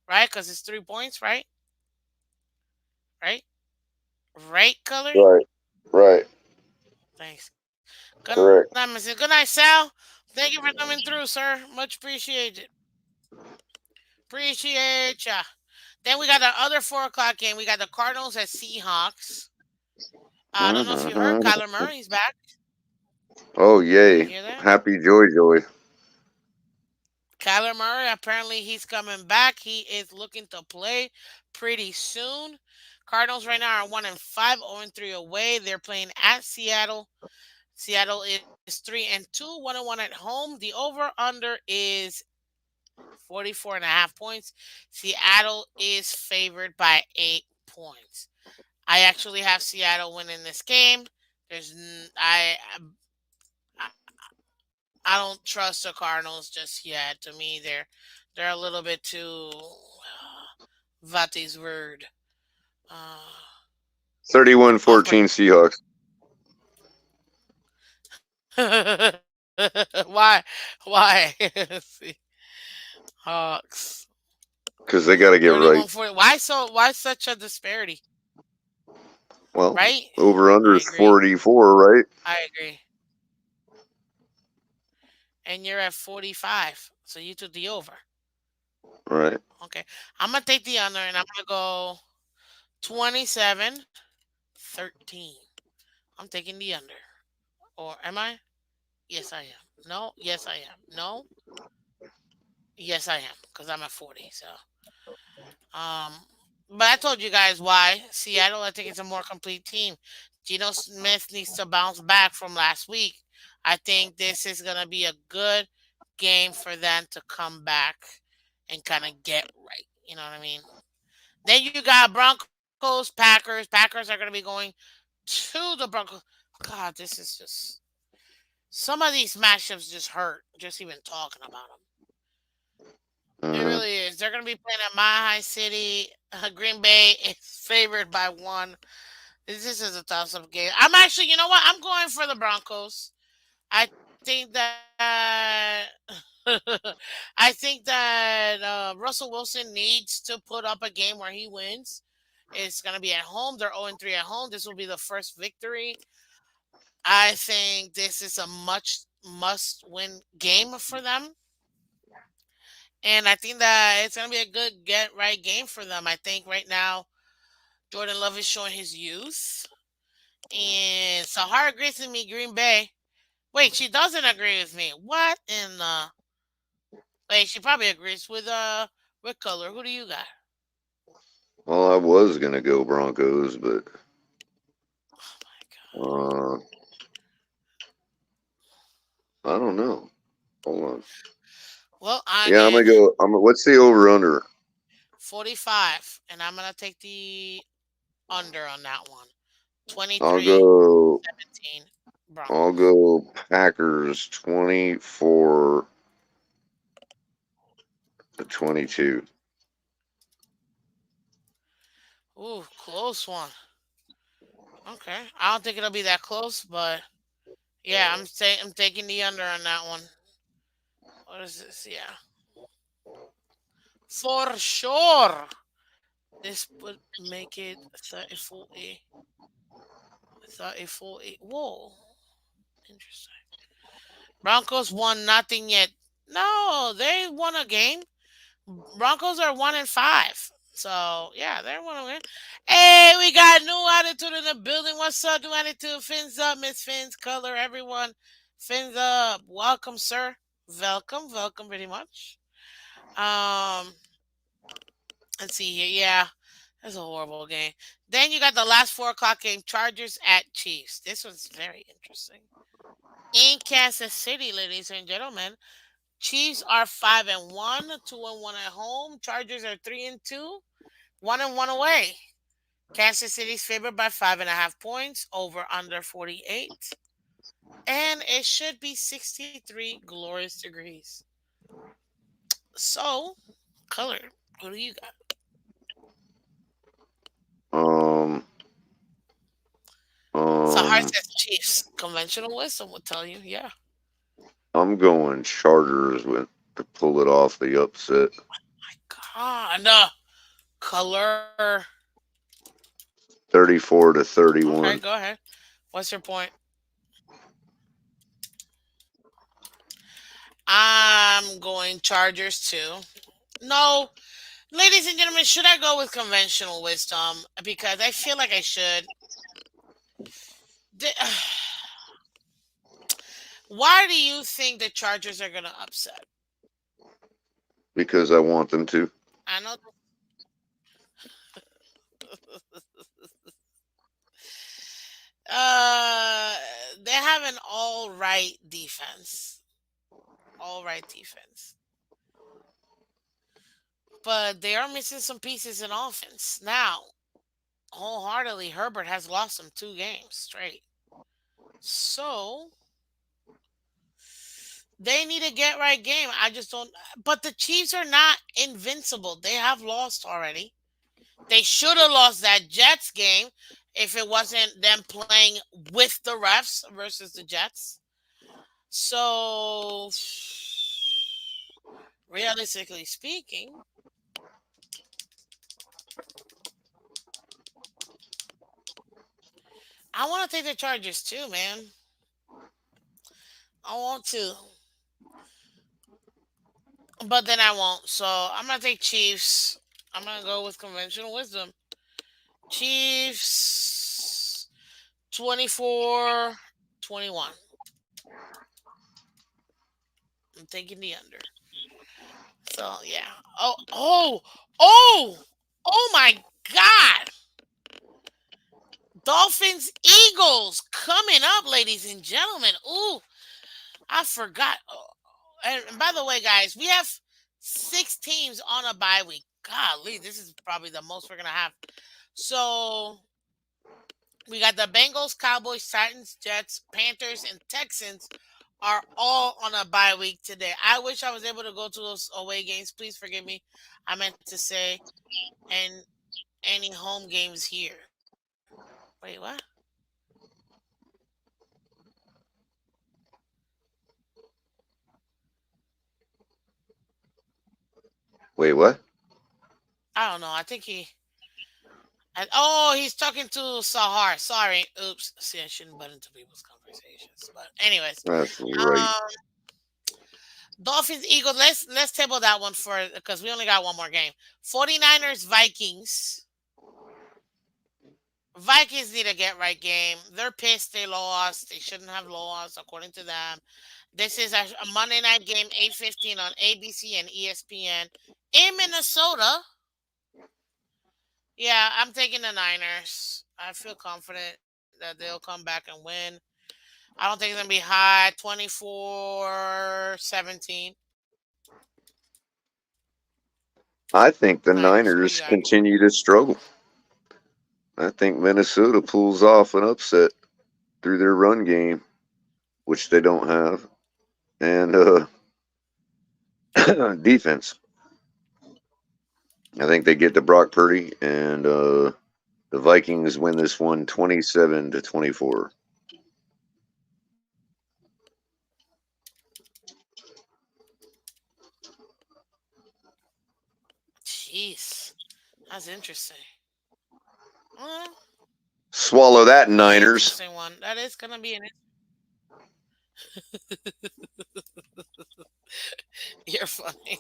right? Because it's 3 points, right? Right, right. Color. Right, right, Thanks. Good night, Mrs. correct. Good night, Sal. Thank you for coming through, sir. Much appreciated. Appreciate ya. Then we got the other 4 o'clock game. We got the Cardinals at Seahawks. I don't know if you heard Mm-hmm. Kyler Murray's back. Oh Did you yay! hear that? Happy joy joy. Kyler Murray, apparently he's coming back. He is looking to play pretty soon. Cardinals right now are 1-5, 0-3 away. They're playing at Seattle. Seattle is 3-2, 1-1 at home. The over/under is 44.5 points. Seattle is favored by 8 points. I actually have Seattle winning this game. I don't trust the Cardinals just yet. To me, they're a little bit too Vati's word. Uh, 31-14 unpredictable. Seahawks Why? Why? See, Hawks. because they got to get right. 31-40. Why such a disparity? Well, Right? over under I is agree. 44, right? I agree. And you're at 45. So you took the over. Right. Okay. I'm gonna take the under and I'm gonna go 27-13. I'm taking the under. Or am I? Yes, I am. No, yes, I am. No, yes, I am. Because I'm at 40. So, um, but I told you guys why. Seattle, I think it's a more complete team. Geno Smith needs to bounce back from last week. I think this is going to be a good game for them to come back and kind of get right. You know what I mean? Then you got Broncos, Packers. Packers are going to be going to the Broncos. God, this is just. Some of these matchups just hurt, just even talking about them. It Mm-hmm. really is. They're going to be playing at Mile High City. Green Bay is favored by one. This is a toss up game. I'm actually, you know what? I'm going for the Broncos. I think that I think that Russell Wilson needs to put up a game where he wins. It's going to be at home. They're 0-3 at home. This will be the first victory. I think this is a much must win game for them. And I think that it's going to be a good get right game for them. I think right now Jordan Love is showing his youth. And Sahara agrees with me, Green Bay. Wait, she doesn't agree with me. What in the wait, she probably agrees with Color. Who do you got? Well, I was gonna go Broncos, but Oh my god. uh, I don't know. Hold on. Well, Yeah, I'm again, gonna go. What's the over under? 45. And I'm gonna take the under on that one. I'll 23 go. 17 I'll Broncos. go Packers 24-22. Ooh, close one. Okay. I don't think it'll be that close, but yeah, I'm taking the under on that one. What is this? Yeah. For sure. This would make it 34 34 Whoa. Interesting. Broncos won nothing yet. No, they won a game. Broncos are 1-5. So yeah, they're one to win. Hey, we got new attitude in the building. What's up, new attitude? Fins up, Miss Fins, Color, everyone. Fins up. Welcome, sir. Welcome, welcome very much. Um, let's see here. Yeah, that's a horrible game. Then you got the last 4 o'clock game, Chargers at Chiefs. This was very interesting. In Kansas City, ladies and gentlemen. Chiefs are 5-1, 2-1 at home. Chargers are 3-2, 1-1 away. Kansas City's favored by 5.5 points, over under 48. And it should be 63 glorious degrees. So, Color, what do you got? Um, Sahar um, says Chiefs. Conventional wisdom will tell you, yeah. I'm going Chargers with to pull it off the upset. God, Color. 34 to Okay, 31. go ahead. What's your point? I'm going Chargers too. No, ladies and gentlemen, should I go with conventional wisdom? Because I feel like I should. The- Why do you think the Chargers are going to upset? Because I want them to. I know uh, they have an all right defense. All right defense. But they are missing some pieces in offense. Now, wholeheartedly, Herbert has lost them 2 games straight. So, they need a get right game. I just don't. But the Chiefs are not invincible. They have lost already. They should have lost that Jets game if it wasn't them playing with the refs versus the Jets. So, realistically speaking, I want to take the Chargers too, man. I want to, but then I won't. So I'm gonna take Chiefs. I'm gonna go with conventional wisdom. Chiefs 24-21. I'm taking the under. So yeah. Oh, oh my God. Dolphins Eagles coming up, ladies and gentlemen. Ooh, I forgot. Oh, and by the way, guys, we have 6 teams on a bye week. Golly, this is probably the most we're gonna have. So we got the Bengals, Cowboys, Titans, Jets, Panthers, and Texans are all on a bye week today. I wish I was able to go to those away games. Please forgive me. I meant to say, and any home games here. Wait, what? Wait, what? I don't know. I think oh, he's talking to Sahar. Sorry. Oops. See, I shouldn't butt into people's conversations. But anyways, That's right. um, Dolphins, Eagles. Let's table that one for because we only got one more game. 49ers, Vikings. Vikings need to get right game. They're pissed they lost. They shouldn't have lost, according to them. This is a Monday night game, 8:15 on ABC and ESPN in Minnesota. Yeah, I'm taking the Niners. I feel confident that they'll come back and win. I don't think it's going to be high, 24-17. I think the Niners, what do you Niners got? continue to struggle. I think Minnesota pulls off an upset through their run game, which they don't have, and defense. I think they get to Brock Purdy, and the Vikings win this one 27-24. Jeez, that's interesting. Well, Swallow that, that'll be an Niners. interesting one. That is going to be an. You're funny.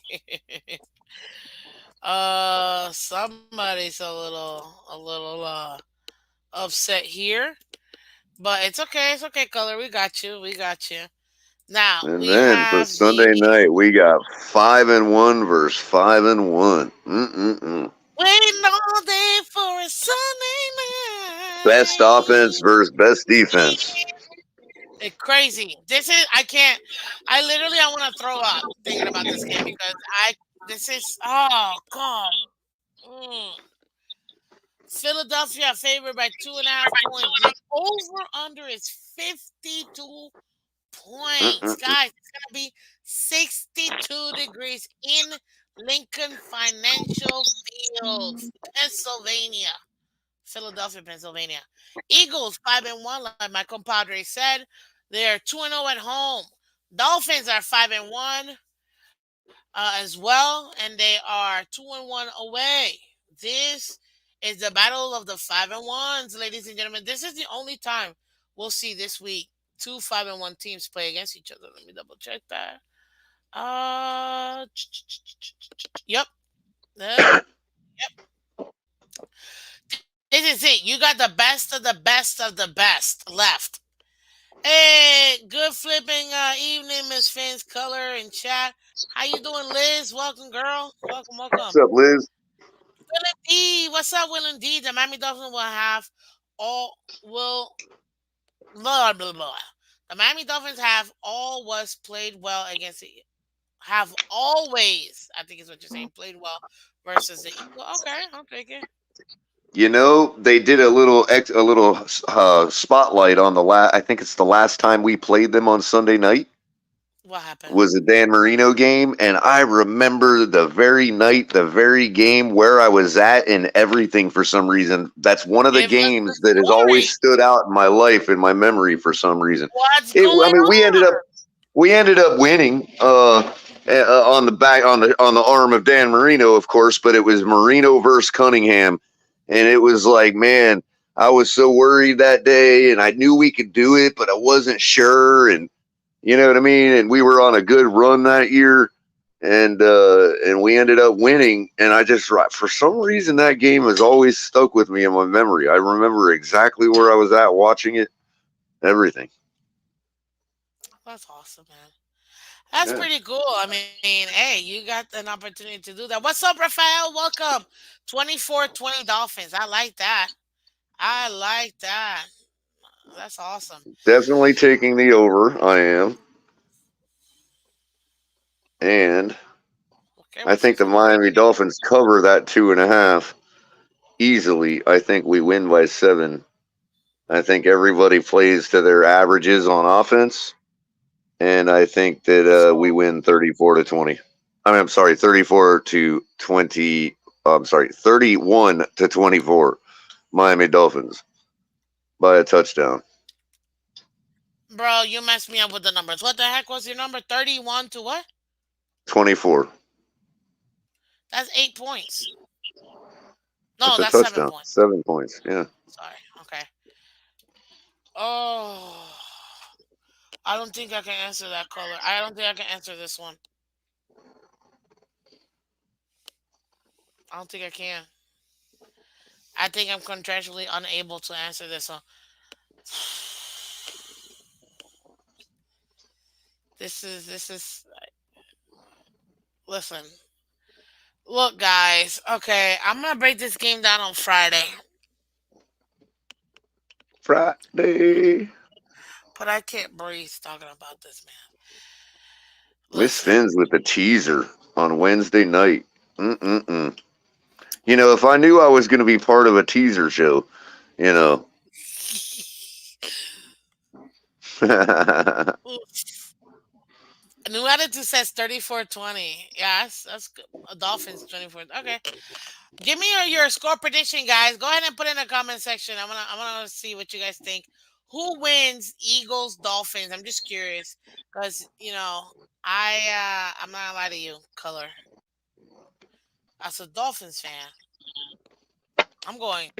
Somebody's a little upset here, but it's okay. It's okay, color. We got you. We got you. Now And we then for have the Sunday night, we got 5-1 versus 5-1. Mm-mm-mm. waiting all day for a Sunday Best offense night. versus best defense. It's crazy. This is I can't. I literally I want to throw up thinking about this game because I this is oh god. Mm. Philadelphia favored by 2.5 points. The over under is 52 points. Mm-mm-mm. Guys, it's gonna be 62 degrees in Lincoln Financial Field, Pennsylvania. Philadelphia, Pennsylvania. Eagles 5-1, like my compadre said. They're 2-0 at home. Dolphins are 5-1 as well, and they are 2-1 away. This is the battle of the 5-1s, ladies and gentlemen. This is the only time we'll see this week two 5-1 teams play against each other. Let me double check that. Uh, yep, yep. This is it. You got the best of the best of the best left. Hey, good flipping evening, Miss Phins, Color, and chat. How you doing, Liz? Welcome, girl. Welcome, What's welcome. up, Liz? Will D, what's up, Will D? The Miami Dolphins will have all will blah blah blah. The Miami Dolphins have always played well against the have always, I think is what you're saying, played well versus the Eagle. Okay, I'll take it. You know, they did a little spotlight on the last. I think it's the last time we played them on Sunday night What happened? was a Dan Marino game, and I remember the very night, the very game where I was at, and everything for some reason. That's one of the Give us the games that has always story. stood out in my life, in my memory for some reason. What's I going mean, on? we ended up winning on the back on the arm of Dan Marino, of course, but it was Marino versus Cunningham, and it was like, man, I was so worried that day, and I knew we could do it, but I wasn't sure, and you know what I mean. And we were on a good run that year, and we ended up winning. And I just for some reason that game has always stuck with me in my memory. I remember exactly where I was at watching it, everything. That's awesome, man. That's Yeah. pretty cool. I mean, hey, you got an opportunity to do that. What's up, Rafael? Welcome. 24-20 Dolphins. I like that. I like that. That's awesome. Definitely taking the over. I am. And Okay, I what's think this the over Miami Dolphins cover that 2.5 easily. I think we win by 7. I think everybody plays to their averages on offense. And I think that we So, win 34-20. I mean, I'm sorry, 34-20. I'm sorry, 31-24. Miami Dolphins by a touchdown. bro, you messed me up with the numbers. What the heck was your number? 31 to what? 24. That's 8 points. That's No, a that's seven touchdown. points. 7 points. Yeah. Sorry. Okay. Oh, I don't think I can answer that color. I don't think I can answer this one. I don't think I can. I think I'm contractually unable to answer this. So this is listen. Look, guys. Okay, I'm gonna break this game down on Friday, Friday. but I can't breathe talking about this, man. Miss Listen. Phins with the teaser on Wednesday night. Mm-mm-mm. You know, if I knew I was going to be part of a teaser show, you know. New attitude says 34-20. Yeah, that's good. Dolphins 24. Okay. Give me your score prediction, guys. Go ahead and put in the comment section. I'm gonna see what you guys think. Who wins Eagles Dolphins? I'm just curious. Cause I'm not gonna lie to you, Color. As a Dolphins fan, I'm going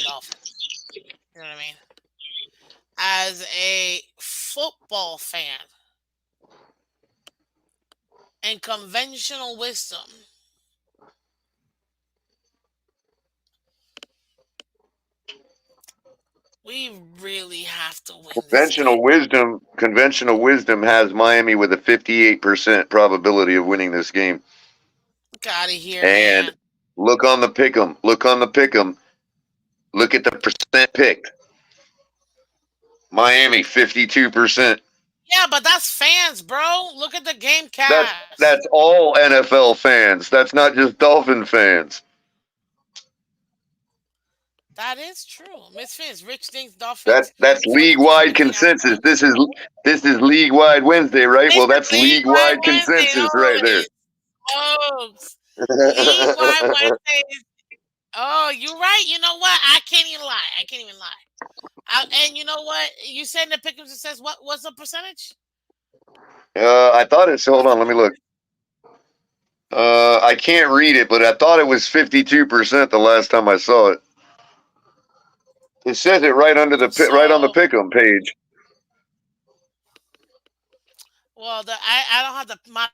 Dolphins. You know what I mean? As a football fan and conventional wisdom, we really have to win this game. Conventional wisdom has Miami with a 58% probability of winning this game. Get out of here, And man. look on the pick'em. Look on the pick'em. Look at the percent picked. Miami 52%. Yeah, but that's fans, bro. Look at the game That's cast. that's all NFL fans. That's not just Dolphin fans. That is true. Miss Fins, Rich thinks Dolphins That's league 42 wide 17 are consensus. close. This is league wide Wednesday, right? This Well, is that's League league Wide wide Wednesday. consensus Oh, right it there. is, folks. League Wide Wednesday. Oh, you're right. You know what? I can't even lie. I can't even lie. And you know what? You said in the Pickems it says what? What's the percentage? I thought it's. Hold What's the on, let me look. I can't read it, but I thought it was 52% the last time I saw it. It says it right on the so? pick'em page. Well, I don't have my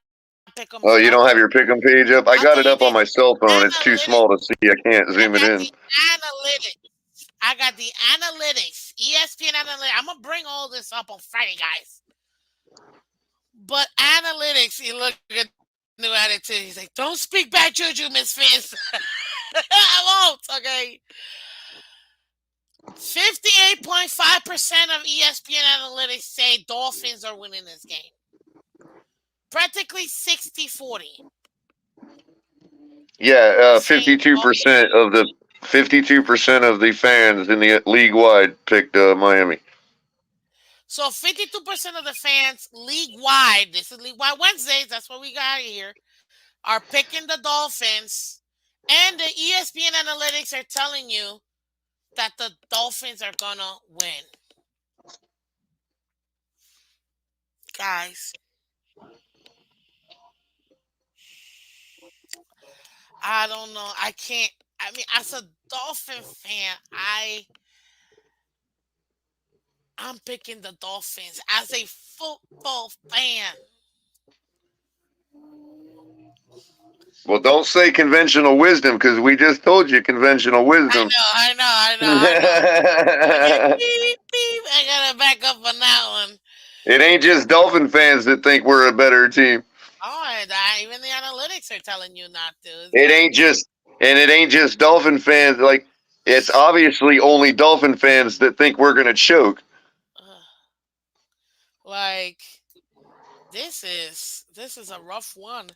Pickems up. Oh, you don't have your pick'em page I'll up? tell I you got this: it up on my cell phone. It's too analytics. small to see. I can't I zoom it got in. the analytics. I got the analytics. ESPN analytics. I'm gonna bring all this up on Friday, guys. But analytics, you look at new attitude. He's like, "Don't speak bad juju, Miss Fizz." I won't. Okay. 58.5% of ESPN analytics say Dolphins are winning this game. Practically 60-40 Yeah, are saying 52% Dolphins. of the 52% of the fans in the league wide picked Miami. So 52% of the fans league wide, this is league wide Wednesdays, that's what we got here, are picking the Dolphins. And the ESPN analytics are telling you that the Dolphins are gonna win. Guys, I don't know. I can't. I mean, as a Dolphin fan, I'm picking the Dolphins. As a football fan, Well, don't say conventional wisdom because we just told you conventional I wisdom. know, I know, I know, I know. I get beep beep. I gotta back up on that one. It ain't just Dolphin fans that think we're a better team. Oh, even the analytics are telling you not to. It's It like, ain't just and it ain't just Dolphin fans. Like it's obviously only Dolphin fans that think we're gonna choke. uh, like this is a rough one.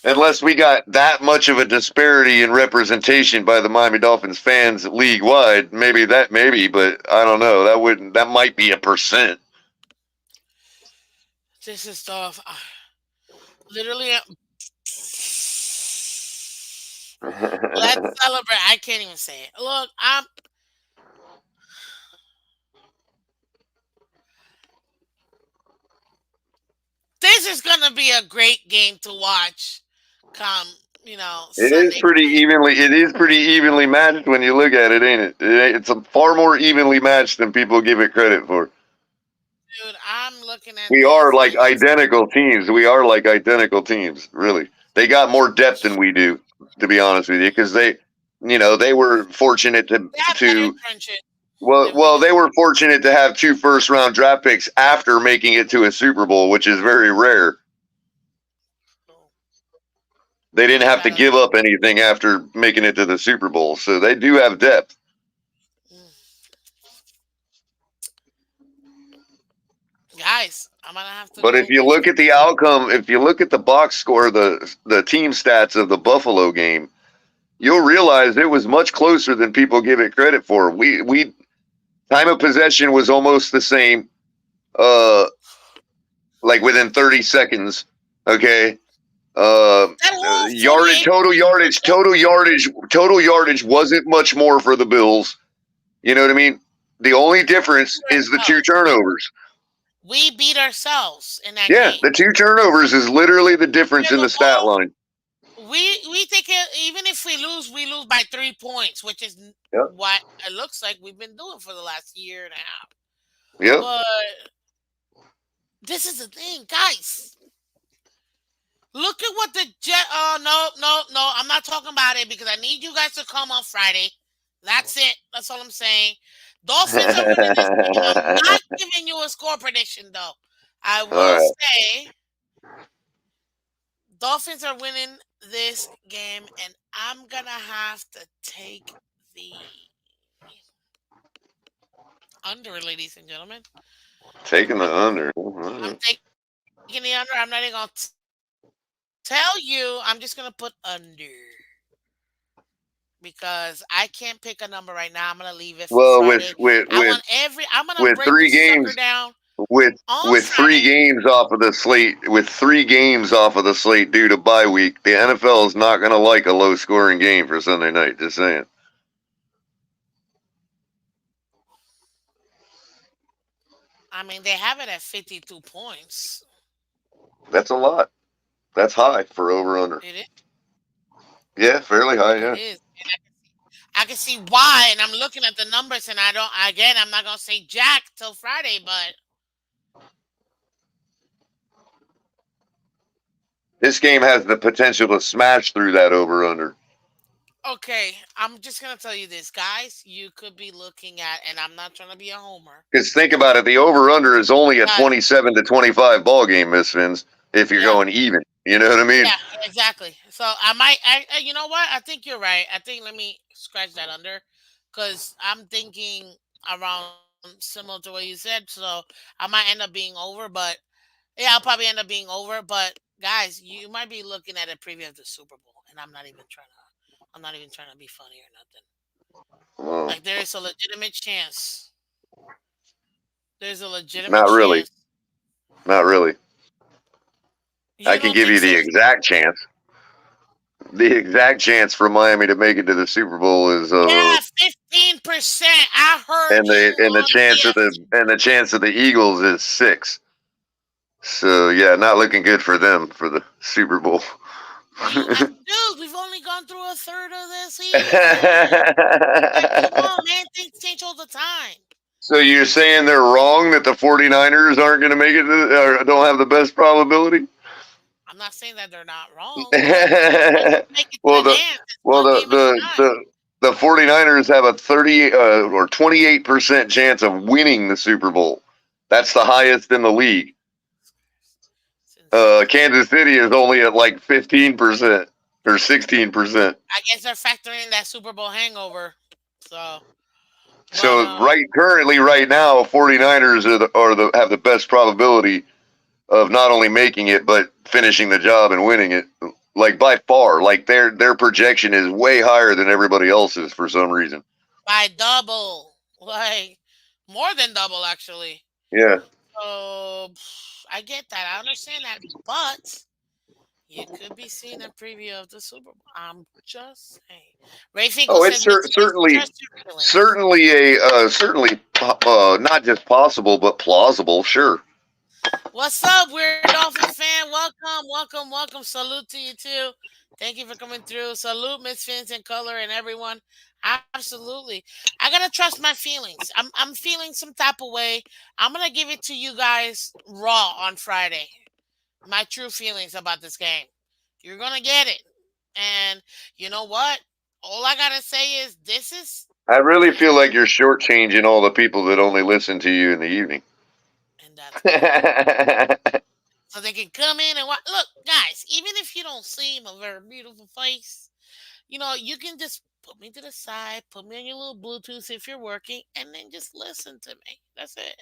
Unless we got that much of a disparity in representation by the Miami Dolphins fans league wide, maybe, but I don't know. That might be a percent. This is tough. Literally, let's celebrate. I can't even say it. Look, this is gonna be a great game to watch. Come, Sunday. It is pretty evenly matched when you look at it, ain't it? It's a far more evenly matched than people give it credit for. Dude, I'm looking at We this are like and it's identical teams. We are like identical teams, really. They got more depth than we do, to be honest with you, because They were fortunate They had better to trenches well, than we well, do. they were fortunate to have two first round draft picks after making it to a Super Bowl, which is very rare. So They they didn't just have to had a give up anything after making it to the Super Bowl, so they do have depth. mm. Guys. I'm gonna have to But go if you with look at the outcome, if you look at the box score, the team stats of the Buffalo game, you'll realize it was much closer than people give it credit for. We time of possession was almost the same, uh, like within 30 seconds. Okay, that whole yardage, 48 points. total yardage wasn't much more for the Bills. You know what I mean? The only We difference beat is the two ourselves. turnovers. We beat ourselves in that Yeah, game. the two turnovers is literally the difference Where in the the stat ball, line. we take it. Even if we lose by 3 points, which is Yep. what it looks like we've been doing for the last year and a half. Yep. But this is the thing, guys. Look at what the Jet. Oh no, no, no! I'm not talking about it because I need you guys to come on Friday. That's it. That's all I'm saying. Dolphins are winning this game. I'm not giving you a score prediction though. I All will right. say Dolphins are winning this game, and I'm gonna have to take the under, ladies and gentlemen. Taking the I'm under. I'm taking the under. I'm not even gonna tell you. I'm just gonna put under because I can't pick a number right now. I'm gonna leave it for Well, Friday. I want every. I'm gonna with break three this sucker games down with on with three Friday. games off of the slate with 3 games off of the slate due to bye week, the NFL is not going to like a low scoring game for Sunday night. Just saying. I mean, they have it at 52 points. That's a lot. That's high for over under. It is. Yeah, fairly high. It Yeah. is. I can see why, and I'm looking at the numbers, and I don't. Again, I'm not gonna say Jack till Friday, but This game has the potential to smash through that over under. okay. I'm just gonna tell you this, guys. You could be looking at, and I'm not trying to be a homer, Because think about it, the over under is only a but 27-25 ball game, Miss Fins. If you're yeah, going even, you know what I mean? yeah, exactly. So I might. You know what? I think you're right. I think let me scratch that under, because I'm thinking around similar to what you said. So I might end up being over, but yeah, I'll probably end up being over. But guys, you might be looking at a preview of the Super Bowl, and I'm not even trying to. I'm not even trying to be funny or nothing. Well, Like there is a legitimate chance. There's a legitimate not really. chance. Not really. I You can don't give think you so? the exact chance. The exact chance for Miami to make it to the Super Bowl is Yeah, 15%. I heard and you the on chance of TFT. the chance of the Eagles is 6. So yeah, not looking good for them for the Super Bowl. Dude, we've only gone through a third of the season. Like, come on, man. Things change all the time. So you're saying they're wrong that the 49ers aren't going to make it or don't have the best probability? I'm not saying that they're not wrong, but let's just make it to well, the the end. It's well one game at a time. the 49ers have a 30 or 28% chance of winning the Super Bowl. That's the highest in the league. It's insane. Kansas City is only at like 15% or 16%. I guess they're factoring that Super Bowl hangover. So, but So right now, 49ers have the best probability of not only making it but finishing the job and winning it. Like by far, like their projection is way higher than everybody else's for some reason. by double, like more than double, actually. Yeah. So, I get that. I understand that, but you could be seeing a preview of the Super Bowl. I'm just saying. Ray Finkel Oh, it's says, "Miss Fitz, trust your feelings." certainly not just possible but plausible. Sure. What's up, Weird Dolphin fan? Welcome, welcome, welcome. Salute to you too. Thank you for coming through. Salute, Miss Phins and Culler and everyone. Absolutely. I gotta trust my feelings. I'm feeling some type of way. I'm gonna give it to you guys raw on Friday. My true feelings about this game. You're gonna get it. And you know what? All I gotta say is this is I really this, feel like you're shortchanging all the people that only listen to you in the evening. and that's good. So they can come in and watch. Look, guys, even if you don't see my very beautiful face, you can just put me to the side, put me on your little Bluetooth if you're working, and then just listen to me. That's it.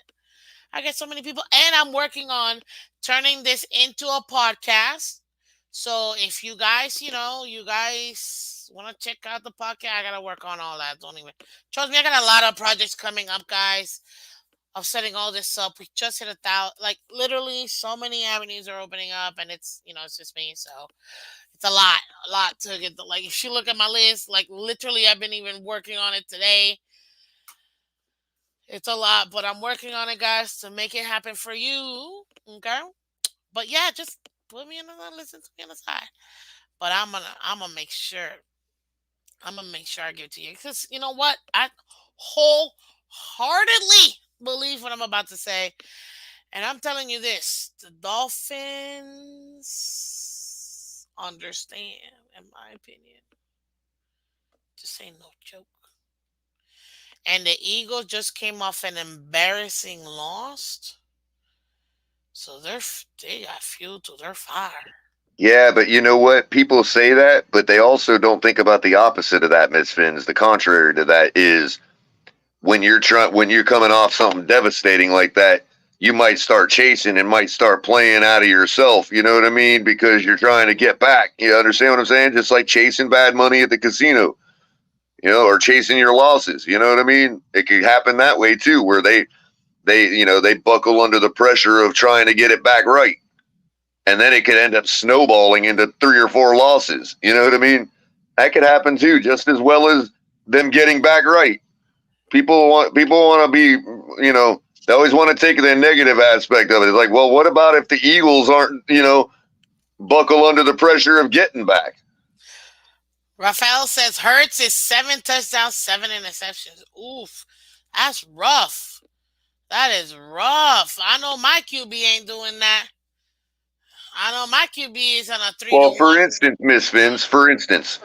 I get so many people, and I'm working on turning this into a podcast. So if you guys want to check out the podcast, I gotta work on all that. Don't even trust me. I got a lot of projects coming up, guys. Of setting all this up, we just hit 1,000. Like literally, so many avenues are opening up, and it's just me. So it's a lot to get. Like if you look at my list, like literally, I've been even working on it today. It's a lot, but I'm working on it, guys, to make it happen for you. Okay, but yeah, just put me in the listen to me on the side. But I'm gonna make sure I give it to you because you know what? I wholeheartedly believe what I'm about to say, and I'm telling you this: the Dolphins understand, in my opinion. This ain't no joke. And the Eagles just came off an embarrassing loss, so they got fuel to their fire. Yeah, but you know what? People say that, but they also don't think about the opposite of that, Miss Fins. The contrary to that is when you're coming off something devastating like that, you might start chasing and might start playing out of yourself. You know what I mean? Because you're trying to get back. You understand what I'm saying? Just like chasing bad money at the casino, or chasing your losses. You know what I mean? It could happen that way too, where they buckle under the pressure of trying to get it back right, and then it could end up snowballing into 3 or 4 losses. You know what I mean? That could happen too, just as well as them getting back right. People want to be, they always want to take the negative aspect of it. It's like, well, what about if the Eagles aren't, buckle under the pressure of getting back? Rafael says Hurts is 7 touchdowns, 7 interceptions. Oof, that's rough. That is rough. I know my QB ain't doing that. I know my QB is on a three to Well, for one. instance, Miss Fins, for instance,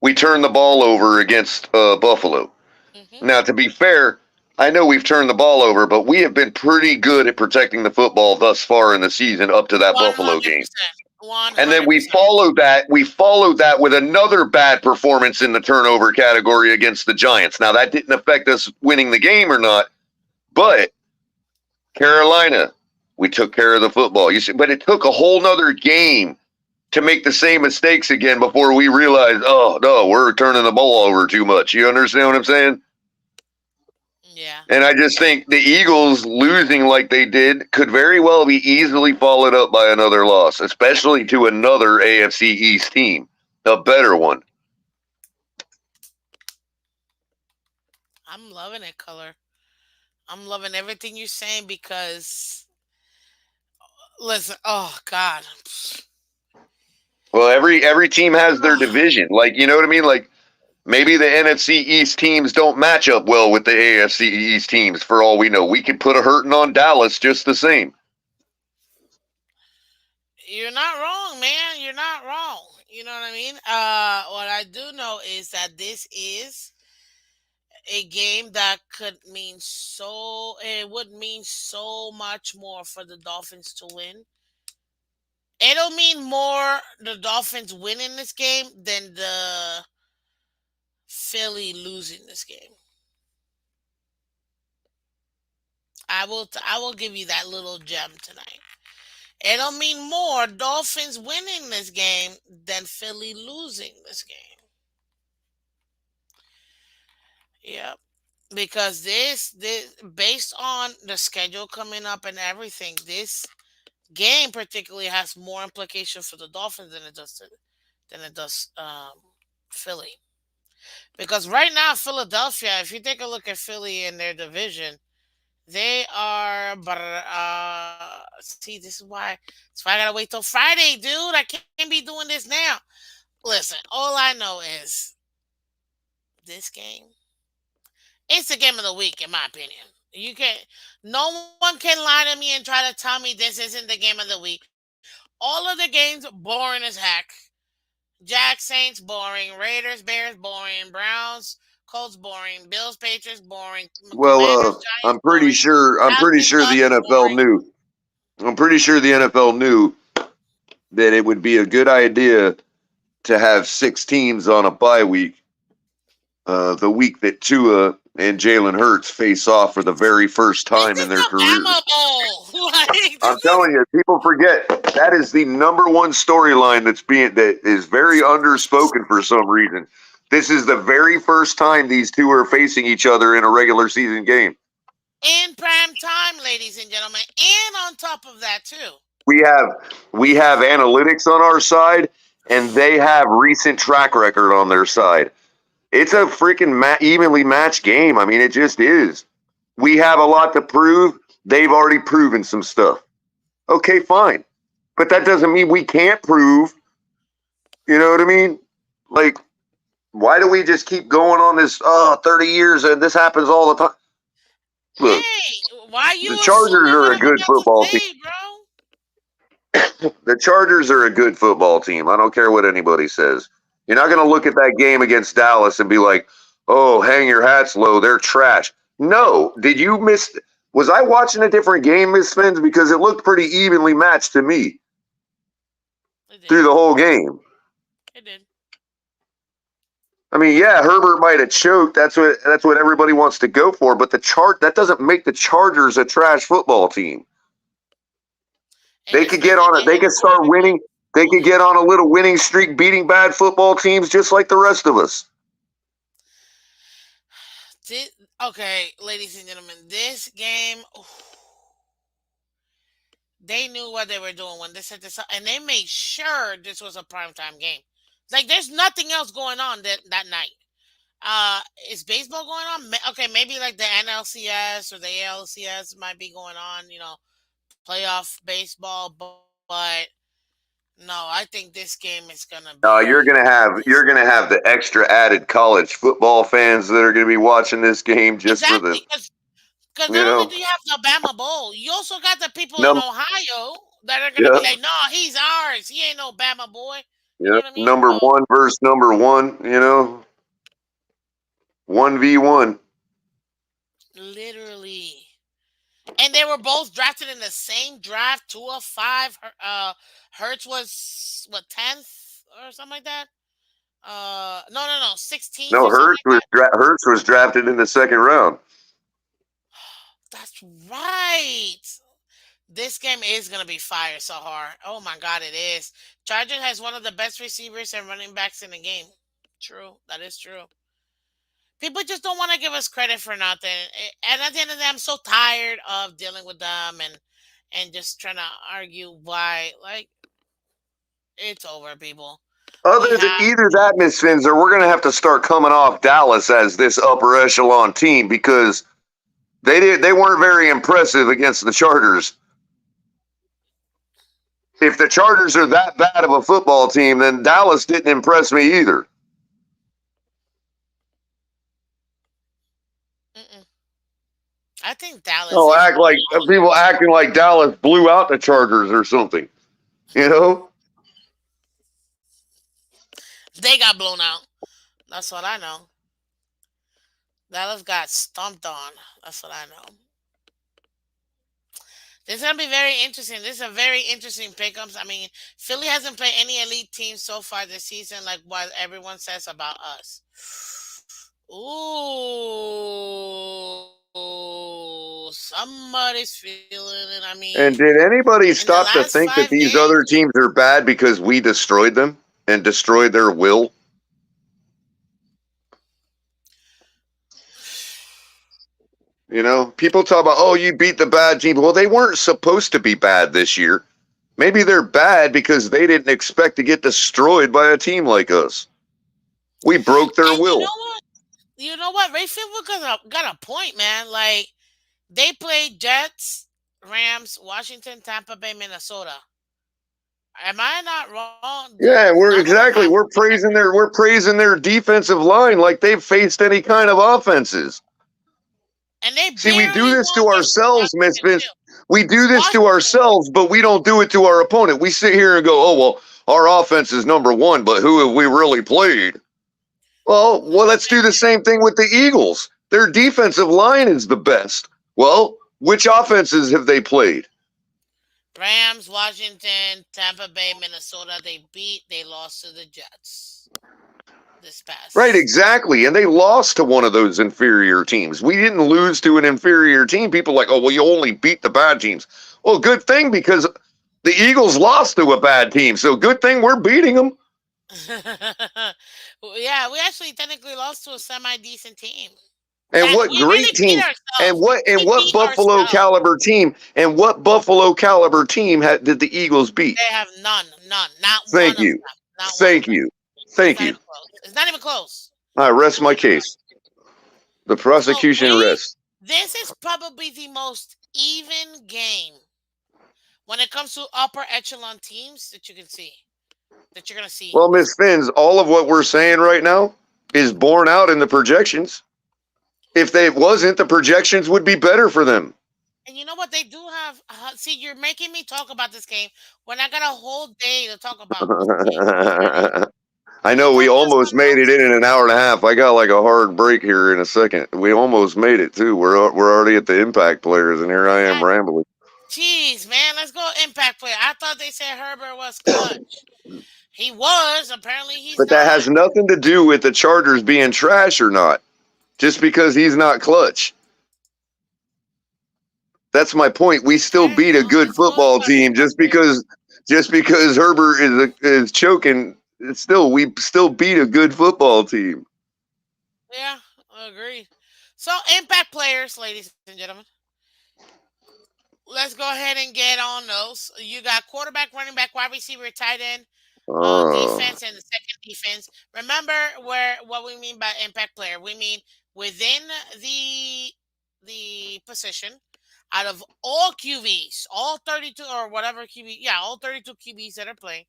we turned the ball over against Buffalo. Mm-hmm. Now, to be fair, I know we've turned the ball over, but we have been pretty good at protecting the football thus far in the season up to that One Buffalo hundred game. percent. One And then hundred percent. we followed that with another bad performance in the turnover category against the Giants. Now that didn't affect us winning the game or not, but Carolina, we took care of the football. You see, but it took a whole nother game to make the same mistakes again before we realized, oh no, we're turning the ball over too much. You understand what I'm saying? Yeah. And I just think the Eagles losing like they did could very well be easily followed up by another loss, especially to another AFC East team, a better one. I'm loving it, Color. I'm loving everything you're saying because listen, oh God. Well, every team has their Oh, division. Like, you know what I mean? Like maybe the NFC East teams don't match up well with the AFC East teams. For all we know, we could put a hurting on Dallas just the same. you're not wrong, man. You're not wrong. You know what I mean? What I do know is that this is a game that it would mean so much more for the Dolphins to win. It'll mean more the Dolphins winning this game than the Philly losing this game. I will give you that little gem tonight. It'll mean more Dolphins winning this game than Philly losing this game. Yep. Because this based on the schedule coming up and everything, this game particularly has more implication for the Dolphins than it does Philly. Because right now Philadelphia, if you take a look at Philly in their division, they are. But see, this is why I gotta wait till Friday, dude. I can't be doing this now. Listen, all I know is this game. It's the game of the week, in my opinion. You can No one can lie to me and try to tell me this isn't the game of the week. All of the games boring as heck. Jack Saints boring. Raiders Bears boring. Browns Colts boring. Bills Patriots boring. Well, Commanders I'm Giants pretty boring. sure. I'm pretty Falcons sure the Bucks NFL boring. knew. I'm pretty sure the NFL knew that it would be a good idea to have 6 teams on a bye week. The week that Tua and Jalen Hurts face off for the very first This time in is their the Bama careers. Bowl. Like I'm this is telling you, people forget that is the number one storyline that is very underspoken for some reason. This is the very first time these two are facing each other in a regular season game. in prime time, ladies and gentlemen. And on top of that too. We have we have analytics on our side, and they have recent track record on their side. It's a freaking evenly matched game. I mean, it just is. We have a lot to prove. They've already proven some stuff. Okay, fine. But that doesn't mean we can't prove. You know what I mean? Like, why do we just keep going on this, 30 years and this happens all the time? Look, Hey, why the you Chargers assuming are what a I'm good about to football team. say, bro? The Chargers are a good football team. I don't care what anybody says. You're not going to look at that game against Dallas and be like, oh, hang your hats low. They're trash. No. Did you miss? Was I watching a different game, Miss Phins? Because it looked pretty evenly matched to me It did. through the whole game. It did. I mean, yeah, Herbert might have choked. That's what everybody wants to go for. But that doesn't make the Chargers a trash football team. And They could especially get on they it. They have a could start quarterback winning. They on could it. get on a little winning streak, beating bad football teams just like the rest of us. Okay, ladies and gentlemen, this game, they knew what they were doing when they set this up, and they made sure this was a primetime game. Like, there's nothing else going on that night. Is baseball going on? Okay, maybe like the NLCS or the ALCS might be going on. Playoff baseball, but no, I think this game is gonna be You're gonna have this you're gonna have the extra added college football fans that are gonna be watching this game just for exactly the because you not only know do you have the Bama Bowl, you also got the people in num Ohio that are gonna yeah be like, "No, he's ours. He ain't no Bama boy." You know yeah what I mean? number So one versus number one. 1v1. literally, and they were both drafted in the same draft, 2 of 5. Hertz was what 10th or something like that. No, 16th No, or something like that. Hurts was drafted in the second round. That's right. This game is gonna be fire so hard. Oh my god, it is. Chargers has one of the best receivers and running backs in the game. True, that is true. People just don't want to give us credit for nothing. And at the end of the day, I'm so tired of dealing with them and just trying to argue why. Like, it's over, people. We have Either that, Miss Fins, or we're gonna have to start coming off Dallas as this upper echelon team because they weren't very impressive against the Chargers. If the Chargers are that bad of a football team, then Dallas didn't impress me either. mm-mm. I think Dallas Oh, is act like people acting like Dallas blew out the Chargers or something. You know? they got blown out. That's what I know. Dallas got stomped on. That's what I know. This is gonna be very interesting. This is a very interesting pickups. I mean, Philly hasn't played any elite teams so far this season, like what everyone says about us. Ooh, somebody's feeling it. I mean, And did anybody in the stop to last think that five these games, other teams are bad because we destroyed them and destroyed their will? People talk about, oh, you beat the bad team. Well, they weren't supposed to be bad this year. Maybe they're bad because they didn't expect to get destroyed by a team like us. We broke their and you will. know what? You know what? Rayfield got a point, man. Like they played Jets, Rams, Washington, Tampa Bay, Minnesota. Am I not wrong? Yeah, None of them have we're praising their defensive line like they've faced any kind of offenses. and they See, we do barely this won to versus ourselves, Miss Washington Vince. too. We do this to Washington, ourselves, but we don't do it to our opponent. We sit here and go, oh, well, our offense is number one, but who have we really played? Well, Number let's do the same thing with the Eagles. Their defensive line is the best. Well, which offenses have they played? Rams, Washington, Tampa Bay, Minnesota. They lost to the Jets this Right, past. exactly. And they lost to one of those inferior teams. We didn't lose to an inferior team. People are like, oh, well, you only beat the bad teams. Well, good thing because the Eagles lost to a bad team. So good thing we're beating them. Yeah, we actually technically lost to a semi decent team. And That what we great really beat team? And ourselves. what We what beat Buffalo ourselves. caliber team? And what Buffalo caliber team did the Eagles beat? They have none, not one Thank of you. them, not one of Thank them. you. It's Thank not you. even close. It's not even close. I rest Oh my my god. case. The So prosecution we rests. this is probably the most even game when it comes to upper echelon teams that you can see. That you're gonna see Well, this. Miss Finns, all of what we're saying right now is borne out in the projections. If they wasn't, the projections would be better for them. And you know what? They do have. See, you're making me talk about this game when I got a whole day to talk about this game already. I Can you know we tell me almost something made it in else? an hour and a half. I got like a hard break here in a second. We almost made it too. We're already at the impact players, and here I am Exactly. rambling. Jeez, man, let's go impact player. I thought they said Herbert was clutch. He was. Apparently, he's But that not. has nothing to do with the Chargers being trash or not. Just because he's not clutch. That's my point. We still Okay, beat a well, good let's go football impact team player. just because Herbert is choking. It's still we still beat a good football team. Yeah, agreed. So, impact players, ladies and gentlemen. Let's go ahead and get on those. You got quarterback, running back, wide receiver, tight end, Oh, defense, and the second defense. Remember where what we mean by impact player. We mean within the the position, out of all QBs, all 32 or whatever QB, yeah, all 32 QBs that are playing,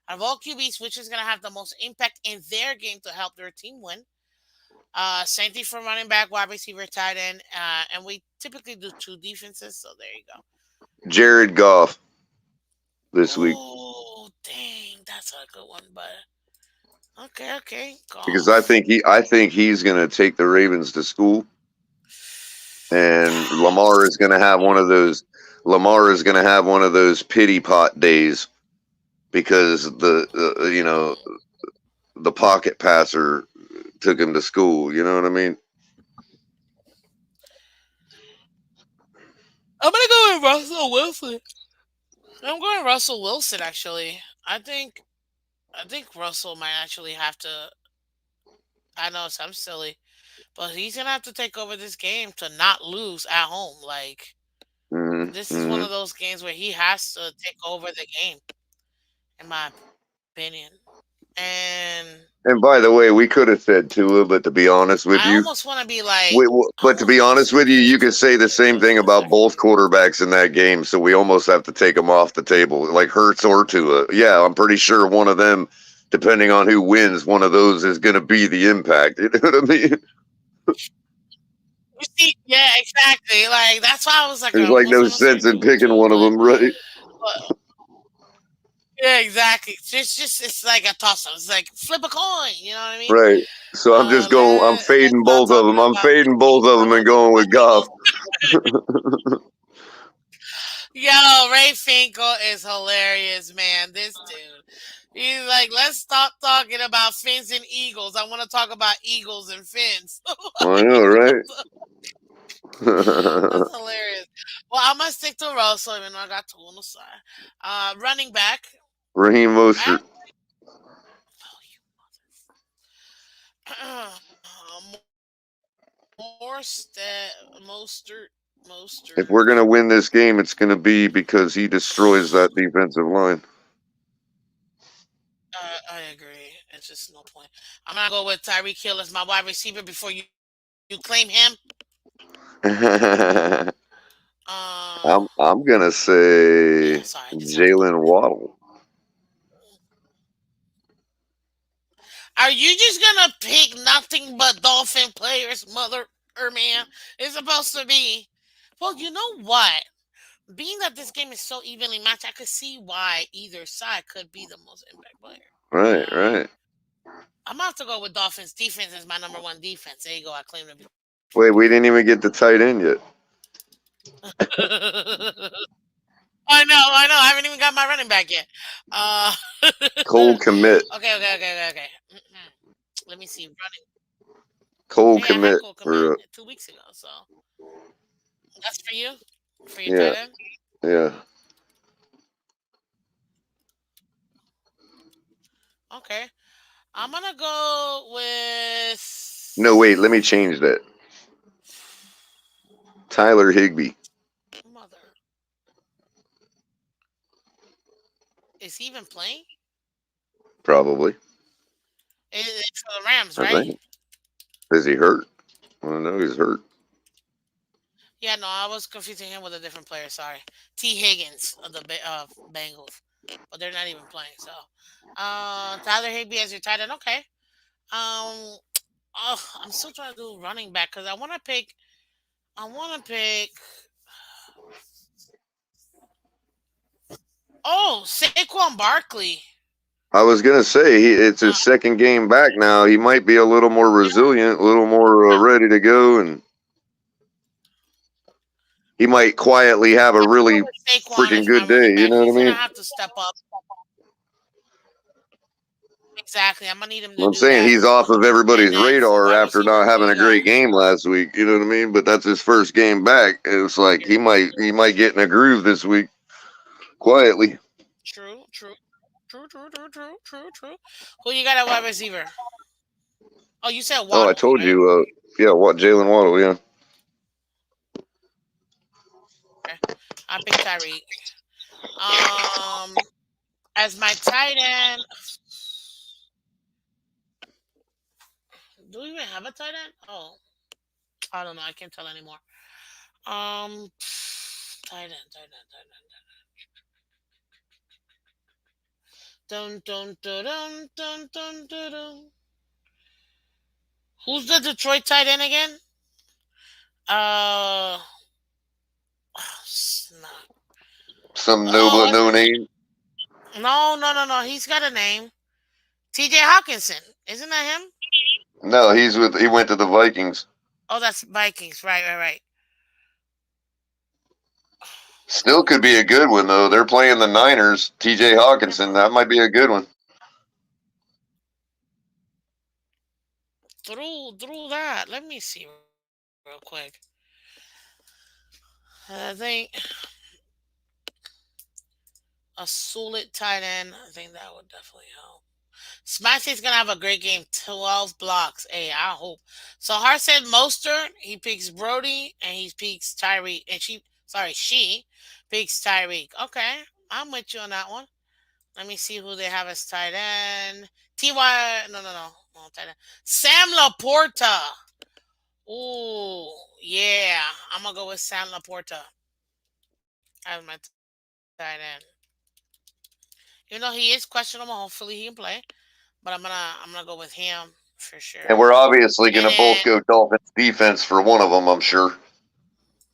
out of all QBs, which is going to have the most impact in their game to help their team win. Same thing for running back, wide receiver, tight end, and we typically do two defenses. So there you go. Jared Goff this week Oh, dang, that's a good one, but okay, okay, because golf. I think he's going to take the Ravens to school, and That's Lamar is going to have one of those pity pot days because the pocket passer took him to school. You know what I mean? I'm gonna go with Russell Wilson. I'm going Russell Wilson actually. I think Russell might actually have to. I know it sounds silly, but he's gonna have to take over this game to not lose at home. Like this is one Hmm. of those games where he has to take over the game, in my opinion. And And by the way, we could have said Tua, but to be honest I with you, almost want to be like, I but to almost be want to honest say with you, you could Patriots say the same just thing for a about second. both quarterbacks in that game. So we almost have to take them off the table, like Hurts or Tua. Yeah, I'm pretty sure one of them, depending on who wins, one of those is going to be the impact. You know what I mean? You see, yeah, exactly. Like that's why I was like, There's I like almost no want to say sense in picking two, one of them, right? but yeah, exactly. It's like a toss up. It's like flip a coin. You know what I mean? Right. So I'm Let's fading not both of talking them. I'm about the fading team. both of them I'm and gonna talk going about with the Goff. game. Yo, Ray Finkel is hilarious, man. This dude. He's like, let's stop talking about Fins and Eagles. I want to talk about Eagles and Fins. I Like, know, what right? the That's hilarious. Well, I'm gonna stick to Russell, even though I got two on the side. Running back. Raheem I, Mostert. Mostert. If we're gonna win this game, it's gonna be because he destroys that defensive line. I agree. It's just no point. I'm gonna go with Tyreek Hill as my wide receiver before you claim him. I'm Uh, I'm gonna yeah. say Sorry, I just had to go. Jalen Waddle. Are you just gonna pick nothing but Dolphin players, mother or man? It's supposed to be. Well, you know what? being that this game is so evenly matched, I could see why either side could be the most impact player. Right, right. I'm about to go with Dolphins. Defense is my number one defense. There you go. I claim to be the best Wait, we defense. didn't even get the tight end yet. I know. I haven't even got my running back yet. Cole Okay, Komet. okay. Let me see. Running. Cole Hey, I had Komet. Cole Komet For 2 weeks ago, so that's for you, for your yeah, tight end. yeah. Okay, I'm gonna go No, wait. Let me with change that. Tyler Higbee, mother. Is he even playing? probably. It's for the Rams, I right? think. Is he hurt? I don't know. He's hurt. Yeah, no, I was confusing him with a different player. Sorry, T. Higgins of the Bengals, but they're not even playing. So, Tyler Higbee as your tight end. Okay. Um, oh, I'm still trying to do running back because I want to pick. I want to pick. Oh, Saquon Barkley. I was gonna say it's Uh, his second game back now. He might be a little more yeah, resilient, a little more ready to go, and he might quietly have a I'm gonna go really with Saquon freaking as my good day. running You back. know what I He's gonna mean? have to step up. Exactly. I'm gonna need him to I'm do saying that. he's off of And everybody's then for radar wide after not receiver, who having you a got? great game last week. You know what I mean? But that's his first game back. It's like he might get in a groove this week quietly. True, true, true. Who you got at wide receiver? Oh, you said Oh, I Waddle, told right? you. Yeah, what Jalen Waddle? Yeah, Okay. I picked Tyreek. Um, as my tight end, do we even have a tight end? Oh, I don't know. I can't tell anymore. Um, tight end. Dun. Who's the Detroit tight end again? Uh, snap. some Oh, Nobla no name. no. He's got a name. T.J. Hawkinson, isn't that him? No, he went to the Vikings. Oh, that's Vikings. Right. Still could be a good one though. They're playing the Niners. T.J. Yeah, Hawkinson. That might be a good one. through that. Let me see real quick. I think a solid tight end. I think that would definitely help. Smashy's gonna have a great game. 12 blocks. Hey, I hope. So Hart said Mostert. He picks Brody, and he picks Tyreek. And she picks Tyreek. Okay, I'm with you on that one. Let me see who they have as tight end. Ty. No tight end. Sam Laporta. Ooh, yeah. I'm gonna go with Sam Laporta as my tight end. You know he is questionable. Hopefully he can play, but I'm gonna go with him for sure. And we're And obviously going to then both go Dolphins defense for one of them, I'm sure,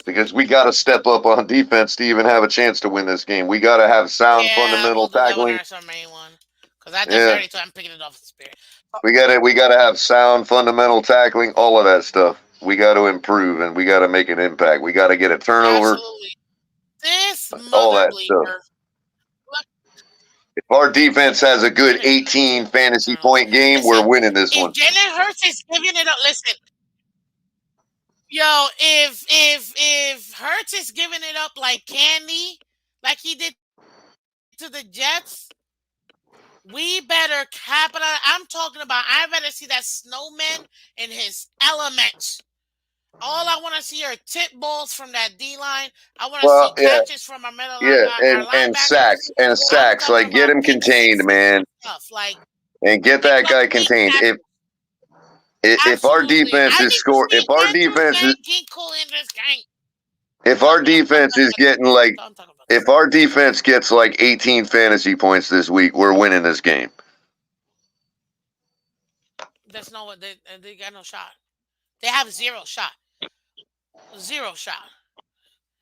because we got to step up on defense to even have a chance to win this game. We got to have sound yeah, we'll fundamental do that one tackling. as our main one because I definitely Yeah, already told I'm picking it off the spirit. we got to have sound fundamental tackling. All of that stuff. We got to improve and we got to make an impact. We got to get a turnover. Absolutely, this All mother that stuff. bleeder. Look, If our defense has a good Jalen Hurts 18 giving up fantasy turnovers. point game, we're Listen, winning this if one. Jalen Hurts is giving it up, listen, yo, if Hurts is giving it up like candy, like he did to the Jets, we better capitalize. I'm talking about. I better see that snowman in his elements. All I want to see are tip balls from that D line. I want to see Well, yeah, catches from our yeah, our and linebackers. sacks. I'm talking Like get about him pick contained, sixes man, and stuff like and get that guy complete contained. pack. If our Absolutely, defense I is need to score, see Andrew Van Ginkel in this game. if Don't our don't don't defense talk is about this. getting like, Don't talk about if this. our defense gets like 18 fantasy points this week, we're winning this game. There's no they got no shot. They have zero shot. Zero shot.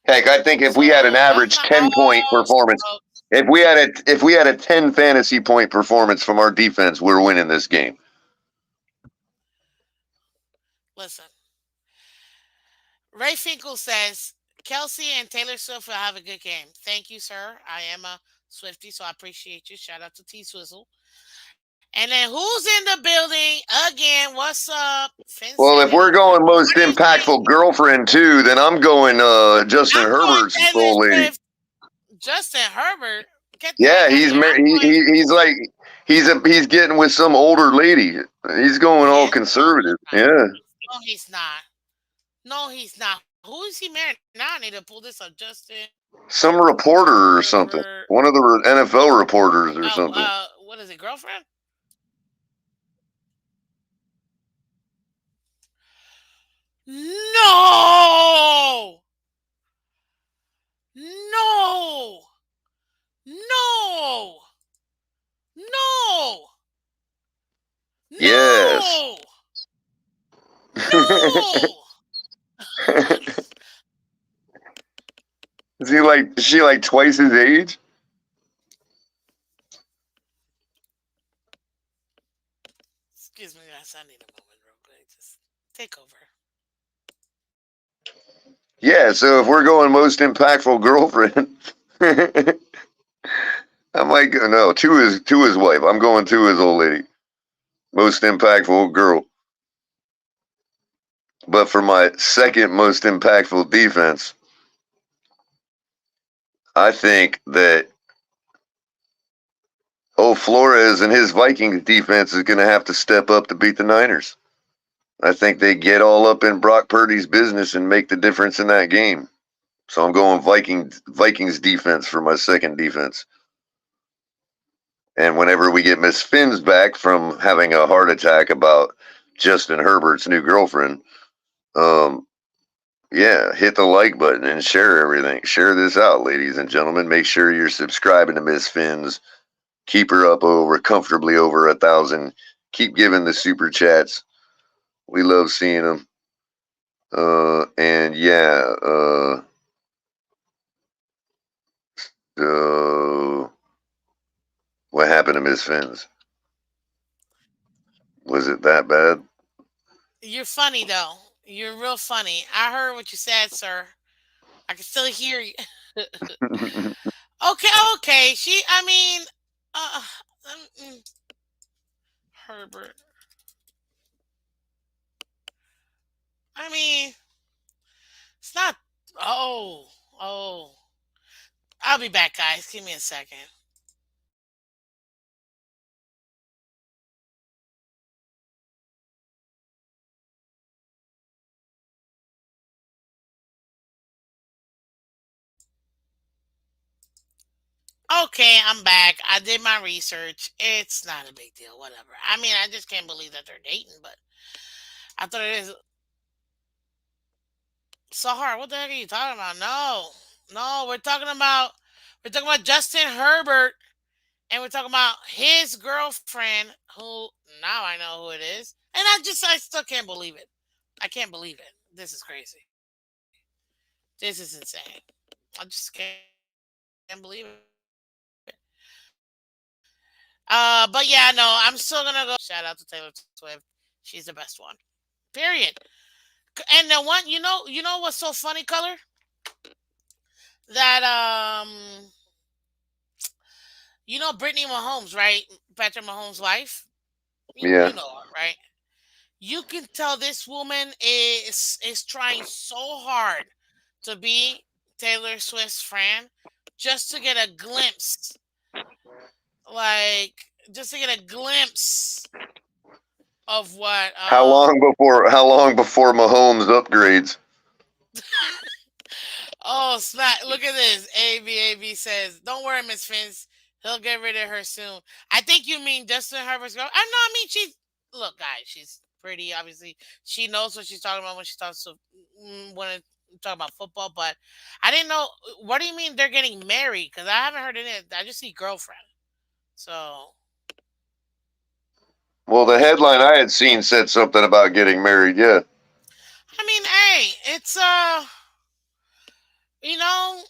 Heck, I think if we had an So I'm average not. 10-point performance, So if we had a 10 fantasy point performance from our defense, we're winning this game. listen, Ray Finkel says Kelsey and Taylor Swift will have a good game. Thank you, sir. I am a Swifty, so I appreciate you. Shout out to T Swizzle. And then who's in the building again? What's up? Well, if we're Fin70. going What most do you think? impactful girlfriend too, then I'm going Justin I'm going Herbert's Taylor old lady. Swift, Justin Herbert. Get the Yeah, heck out of he's here. I'm going. he's like he's getting with some older lady. He's going He all is. No, he's conservative. not. Yeah, No, he's not. No, he's not. Who is he married? Now I need to pull this up. Justin some reporter or something. Herbert. One of the NFL reporters or Oh, something. what is it? Girlfriend? No! No! No! No! Yes. No! No! Is she like twice his age? Excuse me, guys. I need a moment real quick. Just take over. Yeah, so if we're going most impactful girlfriend, I'm like no, to his wife. I'm going to his old lady. Most impactful girl. But for my second most impactful defense, I think that Flores and his Vikings defense is going to have to step up to beat the Niners. I think they get all up in Brock Purdy's business and make the difference in that game. So I'm going Vikings defense for my second defense. And whenever we get Miss Phins back from having a heart attack about Justin Herbert's new girlfriend, um, yeah, hit the like button and share everything. Share this out, ladies and gentlemen. Make sure you're subscribing to Miss Phins. Keep her up comfortably over 1,000. Keep giving the super chats. We love seeing them. And yeah, what happened to Miss Fins? Was it that bad? You're funny, though. You're real funny. I heard what you said, sir. I can still hear you. Okay, okay. I mean, uh, mm, Herbert. I mean, it's not. Oh, oh. I'll be back, guys. Give me a second. Okay, I'm back. I did my research. It's not a big deal. Whatever. I mean, I just can't believe that they're dating, but I thought it is. Sahar, what the heck are you talking about? No, no, we're talking about Justin Herbert, and we're talking about his girlfriend, who now I know who it is, and I still can't believe it. I can't believe it. This is crazy. This is insane. I just can't believe it. But yeah, no, I'm still gonna go with Taylor Swift. Shout out to Taylor Swift. She's the best one. Period. And the one, you know what's so funny, color? That Brittany Mahomes, right? Patrick Mahomes' wife. You Yeah. know her, right? You can tell this woman is trying so hard to be Taylor Swift's friend, just to get a glimpse, like just to get a glimpse of what How long before Mahomes upgrades? Oh, snap. Look at this. ABAB says, don't worry, Miss Fins. He'll get rid of her soon. I think you mean Justin Herbert's girl. I mean, look, guys, she's pretty, obviously. She knows what she's talking about when she talks to, when it, talk about football, but I didn't know. What do you mean they're getting married? Because I haven't heard it. I just see girlfriend. So, Well, the headline I had seen said something about getting married. Yeah. I mean, hey, it's, You know,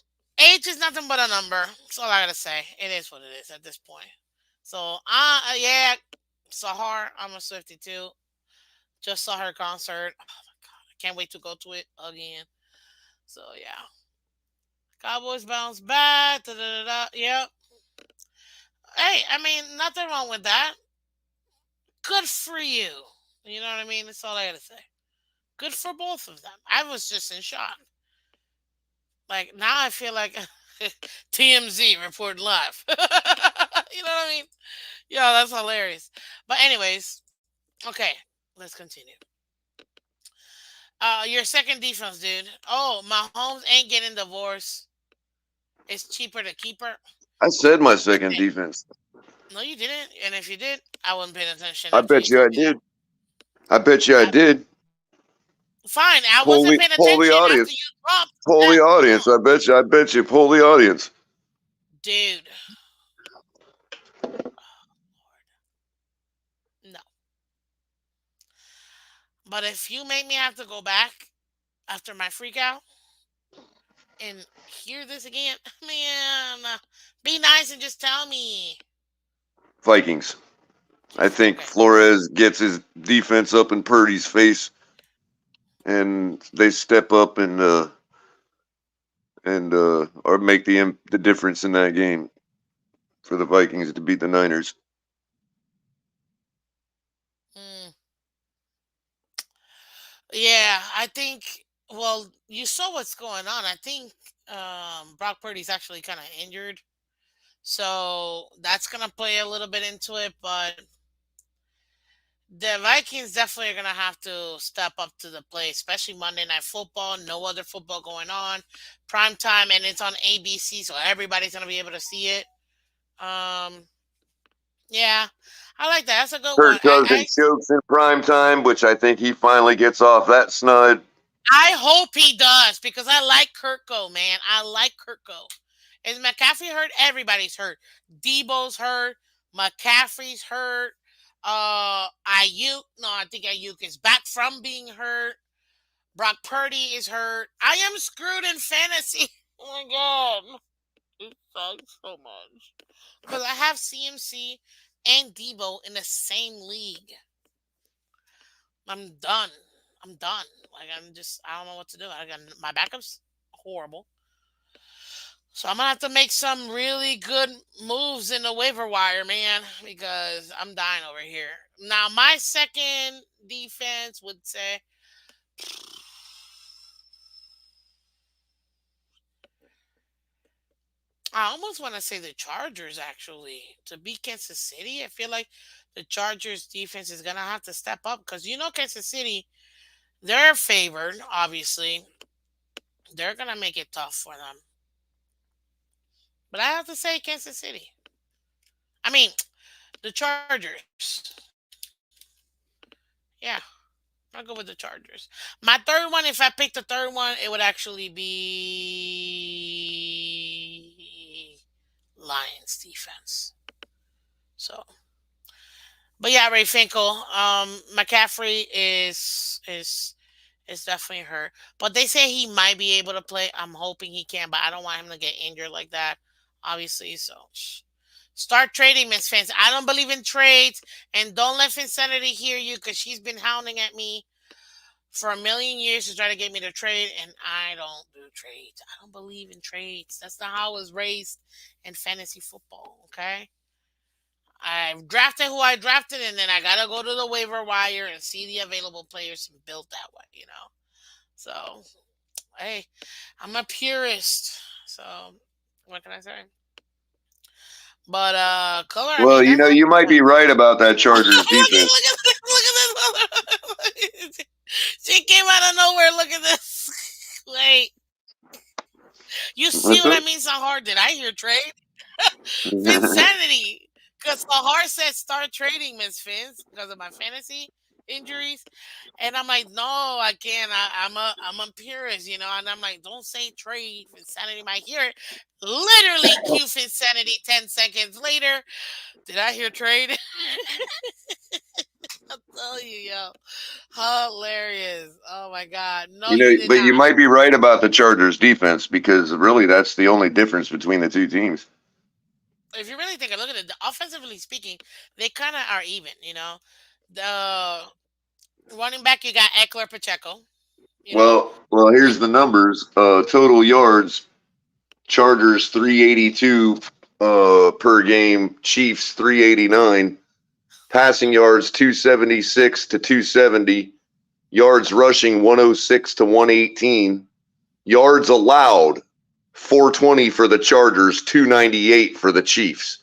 age is nothing but a number. That's all I gotta say. It is what it is at this point. So, yeah, Sahar, I'm a Swifty too. Just saw her concert. Oh my god, I can't wait to go to it again. So yeah, Cowboys bounce back. Da, da, da, da. Yep. Hey, I mean, nothing wrong with that. Good for you. You know what I mean? That's all I gotta say. Good for both of them. I was just in shock. Like now, I feel like TMZ reporting live. You know what I mean? Yeah, that's hilarious. But anyways, okay, let's continue. Your second defense, dude. Oh, Mahomes ain't getting divorced. It's cheaper to keep her. I said my second Okay. defense. No, you didn't. And if you did, I wasn't paying attention I after you bet you told I me that. did. I bet you I I, did. fine, I wasn't Poll paying poll the attention after audience. you dropped Poll that. the audience. I bet you. Poll the audience. Dude. No. But if you make me have to go back after my freak out and hear this again, man, be nice and just tell me. Vikings. I think Okay. Flores gets his defense up in Purdy's face, and they step up and or make the difference in that game for the Vikings to beat the Niners. Mm, yeah, I think. Well, you saw what's going on. I think Brock Purdy's actually kind of injured, so that's gonna play a little bit into it. But the Vikings definitely are gonna have to step up to the plate, especially Monday Night Football. No other football going on, prime time, and it's on ABC, so everybody's gonna be able to see it. Um, yeah, I like that. That's a good one. Kirk Cousins chokes in prime time, which I think he finally gets off that snud. I hope he does because I like Kirko, man. I like Kirko. Is McCaffrey hurt? Everybody's hurt. Debo's hurt. McCaffrey's hurt. Ayuk. No, I think Ayuk is back from being hurt. Brock Purdy is hurt. I am screwed in fantasy. Oh my god. It sucks so much. Because I have CMC and Debo in the same league. I'm done. I'm done. Like I don't know what to do. I got my backups horrible. So I'm gonna have to make some really good moves in the waiver wire, man, because I'm dying over here. Now my second defense would say I almost want to say the Chargers actually to beat Kansas City. I feel like the Chargers defense is gonna have to step up because Kansas City they're favored. Obviously, they're gonna make it tough for them. But I have to say Kansas City. I mean the Chargers. Yeah, I'll go with the Chargers. My third one, if I picked the third one, it would actually be Lions defense. So but yeah, Ray Finkel, McCaffrey is definitely hurt, but they say he might be able to play. I'm hoping he can, but I don't want him to get injured like that, obviously. So start trading, Miss Fans. I don't believe in trades, and don't let Finsanity hear you because she's been hounding at me for a million years to try to get me to trade, and I don't do trades. I don't believe in trades. That's not how I was raised in fantasy football. Okay. I drafted who I drafted, and then I gotta go to the waiver wire and see the available players and build that way. So, hey, I'm a purist. So, what can I say? But color. I Well, mean, that's you might like, be right about that Chargers defense. look at this, look at this. She came out of nowhere. Look at this. Wait, you see What's what up? I mean? So hard. Did I hear trade? Finsanity. Because Sahar said start trading, Miss Fins, because of my fantasy injuries. And I'm like, no, I can't. I'm a purist. And I'm like, don't say trade. Finsanity might hear it. Literally, cue Finsanity 10 seconds later. Did I hear trade? tell you, yo. Hilarious. Oh my God. No, You know, you did but not. you might be right about the Chargers defense because really that's the only difference between the two teams. If you really take a look at it, offensively speaking, they kind of are even, you know. The running back, you got Eckler Pacheco, you know. Well, here's the numbers. Total yards: Chargers 382 per game, Chiefs 389. Passing yards 276 to 270. Yards rushing 106 to 118. Yards allowed 420 for the Chargers, 298 for the Chiefs.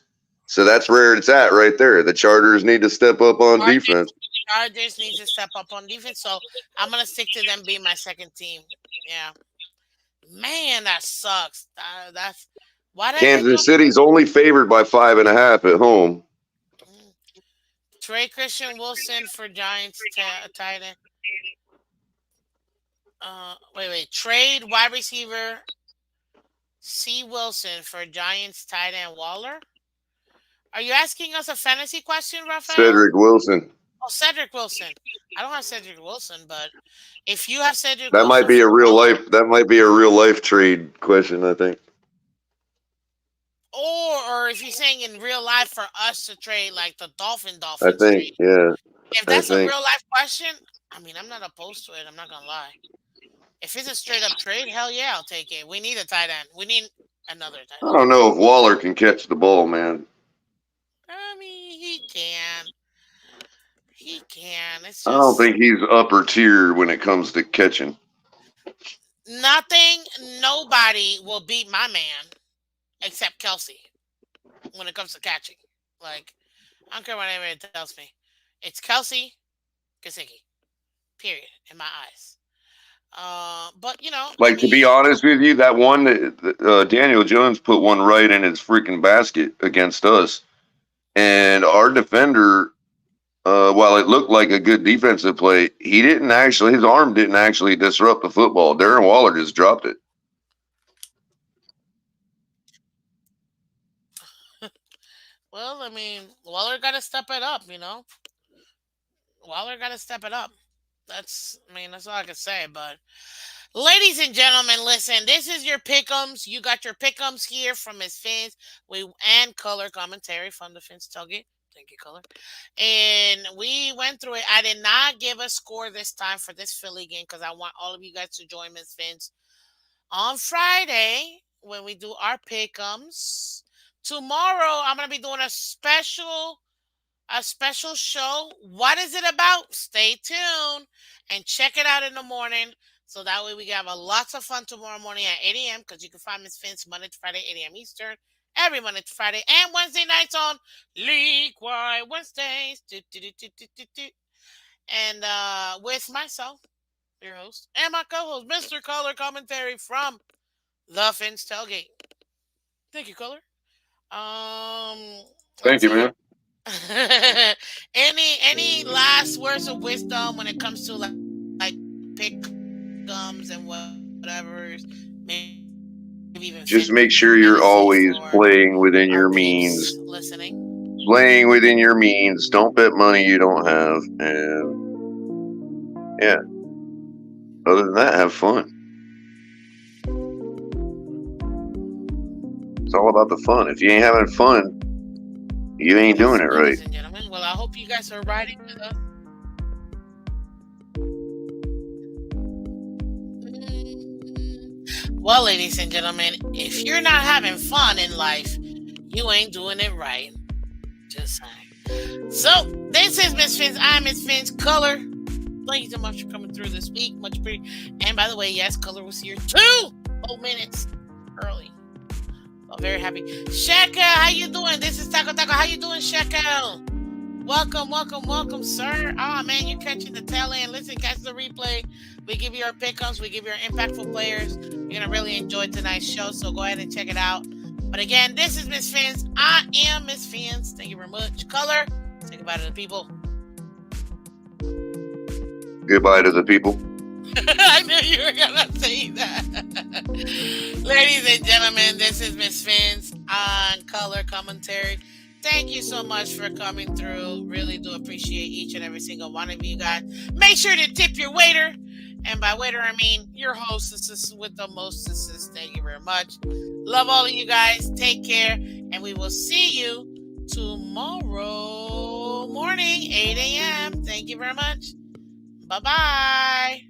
So that's where it's at right there. The Chargers need to step up on Chargers, defense. Chargers needs to step up on defense, so I'm going to stick to them being my second team. Yeah. Man, that sucks. That's why did they go? Kansas City's only favored by 5.5 at home. Mm. Trey Christian Wilson for Giants tight end. Wait. Trade wide receiver C. Wilson for Giants tight end Waller. Are you asking us a fantasy question, Raphael? Cedric Wilson. Oh, Cedric Wilson. I don't have Cedric Wilson, but if you have Cedric That might Wilson be for a real Waller, life. That might be a real life trade question. I think. or if you're saying in real life for us to trade like the I Dolphins think. trade, Yeah. if I that's a think. real life question, I mean, I'm not opposed to it. I'm not gonna lie. If it's a straight up trade, hell yeah, I'll take it. We need a tight end. We need another tight I end. don't know if Waller can catch the ball, man. I mean, he can. He can. It's I don't just think he's upper tier when it comes to catching. nothing. Nobody will beat my man except Kelsey when it comes to catching. Like, I don't care what anybody tells me. It's Kelsey Kasicki. Period. In my eyes. But I Like to be mean, honest with you, that one Daniel Jones put one right in his freaking basket against us, and our defender, while it looked like a good defensive play, he didn't actually. His arm didn't actually disrupt the football. Darren Waller just dropped it. well, I mean, Waller got to step it up. Waller got to step it up. That's all I can say. But ladies and gentlemen, listen, this is your Pickems. You got your Pickems here from Miss Fins and Color commentary from the Fins Tailgate. Thank you, Color. And we went through it. I did not give a score this time for this Philly game because I want all of you guys to join Miss Fins on Friday when we do our Pickems. Tomorrow, I'm going to be doing a special show. What is it about? Stay tuned and check it out in the morning. So that way we can have lots of fun tomorrow morning at 8 a.m. because you can find Miss Vince Monday to Friday, 8 a.m. Eastern. Every Monday to Friday and Wednesday nights on League Wide Wednesdays. Do, do, do, do, do, do, do. And with myself, your host, and my co-host, Mr. Color Commentary from the Fins Tailgate. Thank you, Color. Let's Thank you, see. man. Any last words of wisdom when it comes to like pickums and whatever, maybe even Just make sure fantasy you're for always playing our within your peeps means. listening. Playing within your means. Don't bet money you don't have. And yeah, other than that, have fun. It's all about the fun. If you ain't having fun, you ain't doing Yes, it right. ladies and gentlemen. Well, I hope you guys are riding with us. Well, ladies and gentlemen, if you're not having fun in life, you ain't doing it right. Just saying. So, this is Miss Fins. I'm Miss Fins Color. Thank you so much for coming through this week. Much appreciated. And by the way, yes, Color was here 2 minutes early. So very happy. Sheka, how you doing? This is Taco Taco. How you doing, Sheka? Welcome, sir. Oh man, you're catching the tail end. Listen, catch the replay. We give you our pickups. We give you our impactful players. You're gonna really enjoy tonight's show. So go ahead and check it out. But again, this is Miss Fins. I am Miss Fins. Thank you very much. Color. Say goodbye to the people. Goodbye to the people. I knew you were gonna say that. Ladies and gentlemen, this is Miss Fins on Color Commentary. Thank you so much for coming through. Really do appreciate each and every single one of you guys. Make sure to tip your waiter. And by waiter, I mean your hostesses with the mostesses. Thank you very much. Love all of you guys. Take care. And we will see you tomorrow morning, 8 a.m. Thank you very much. Bye bye.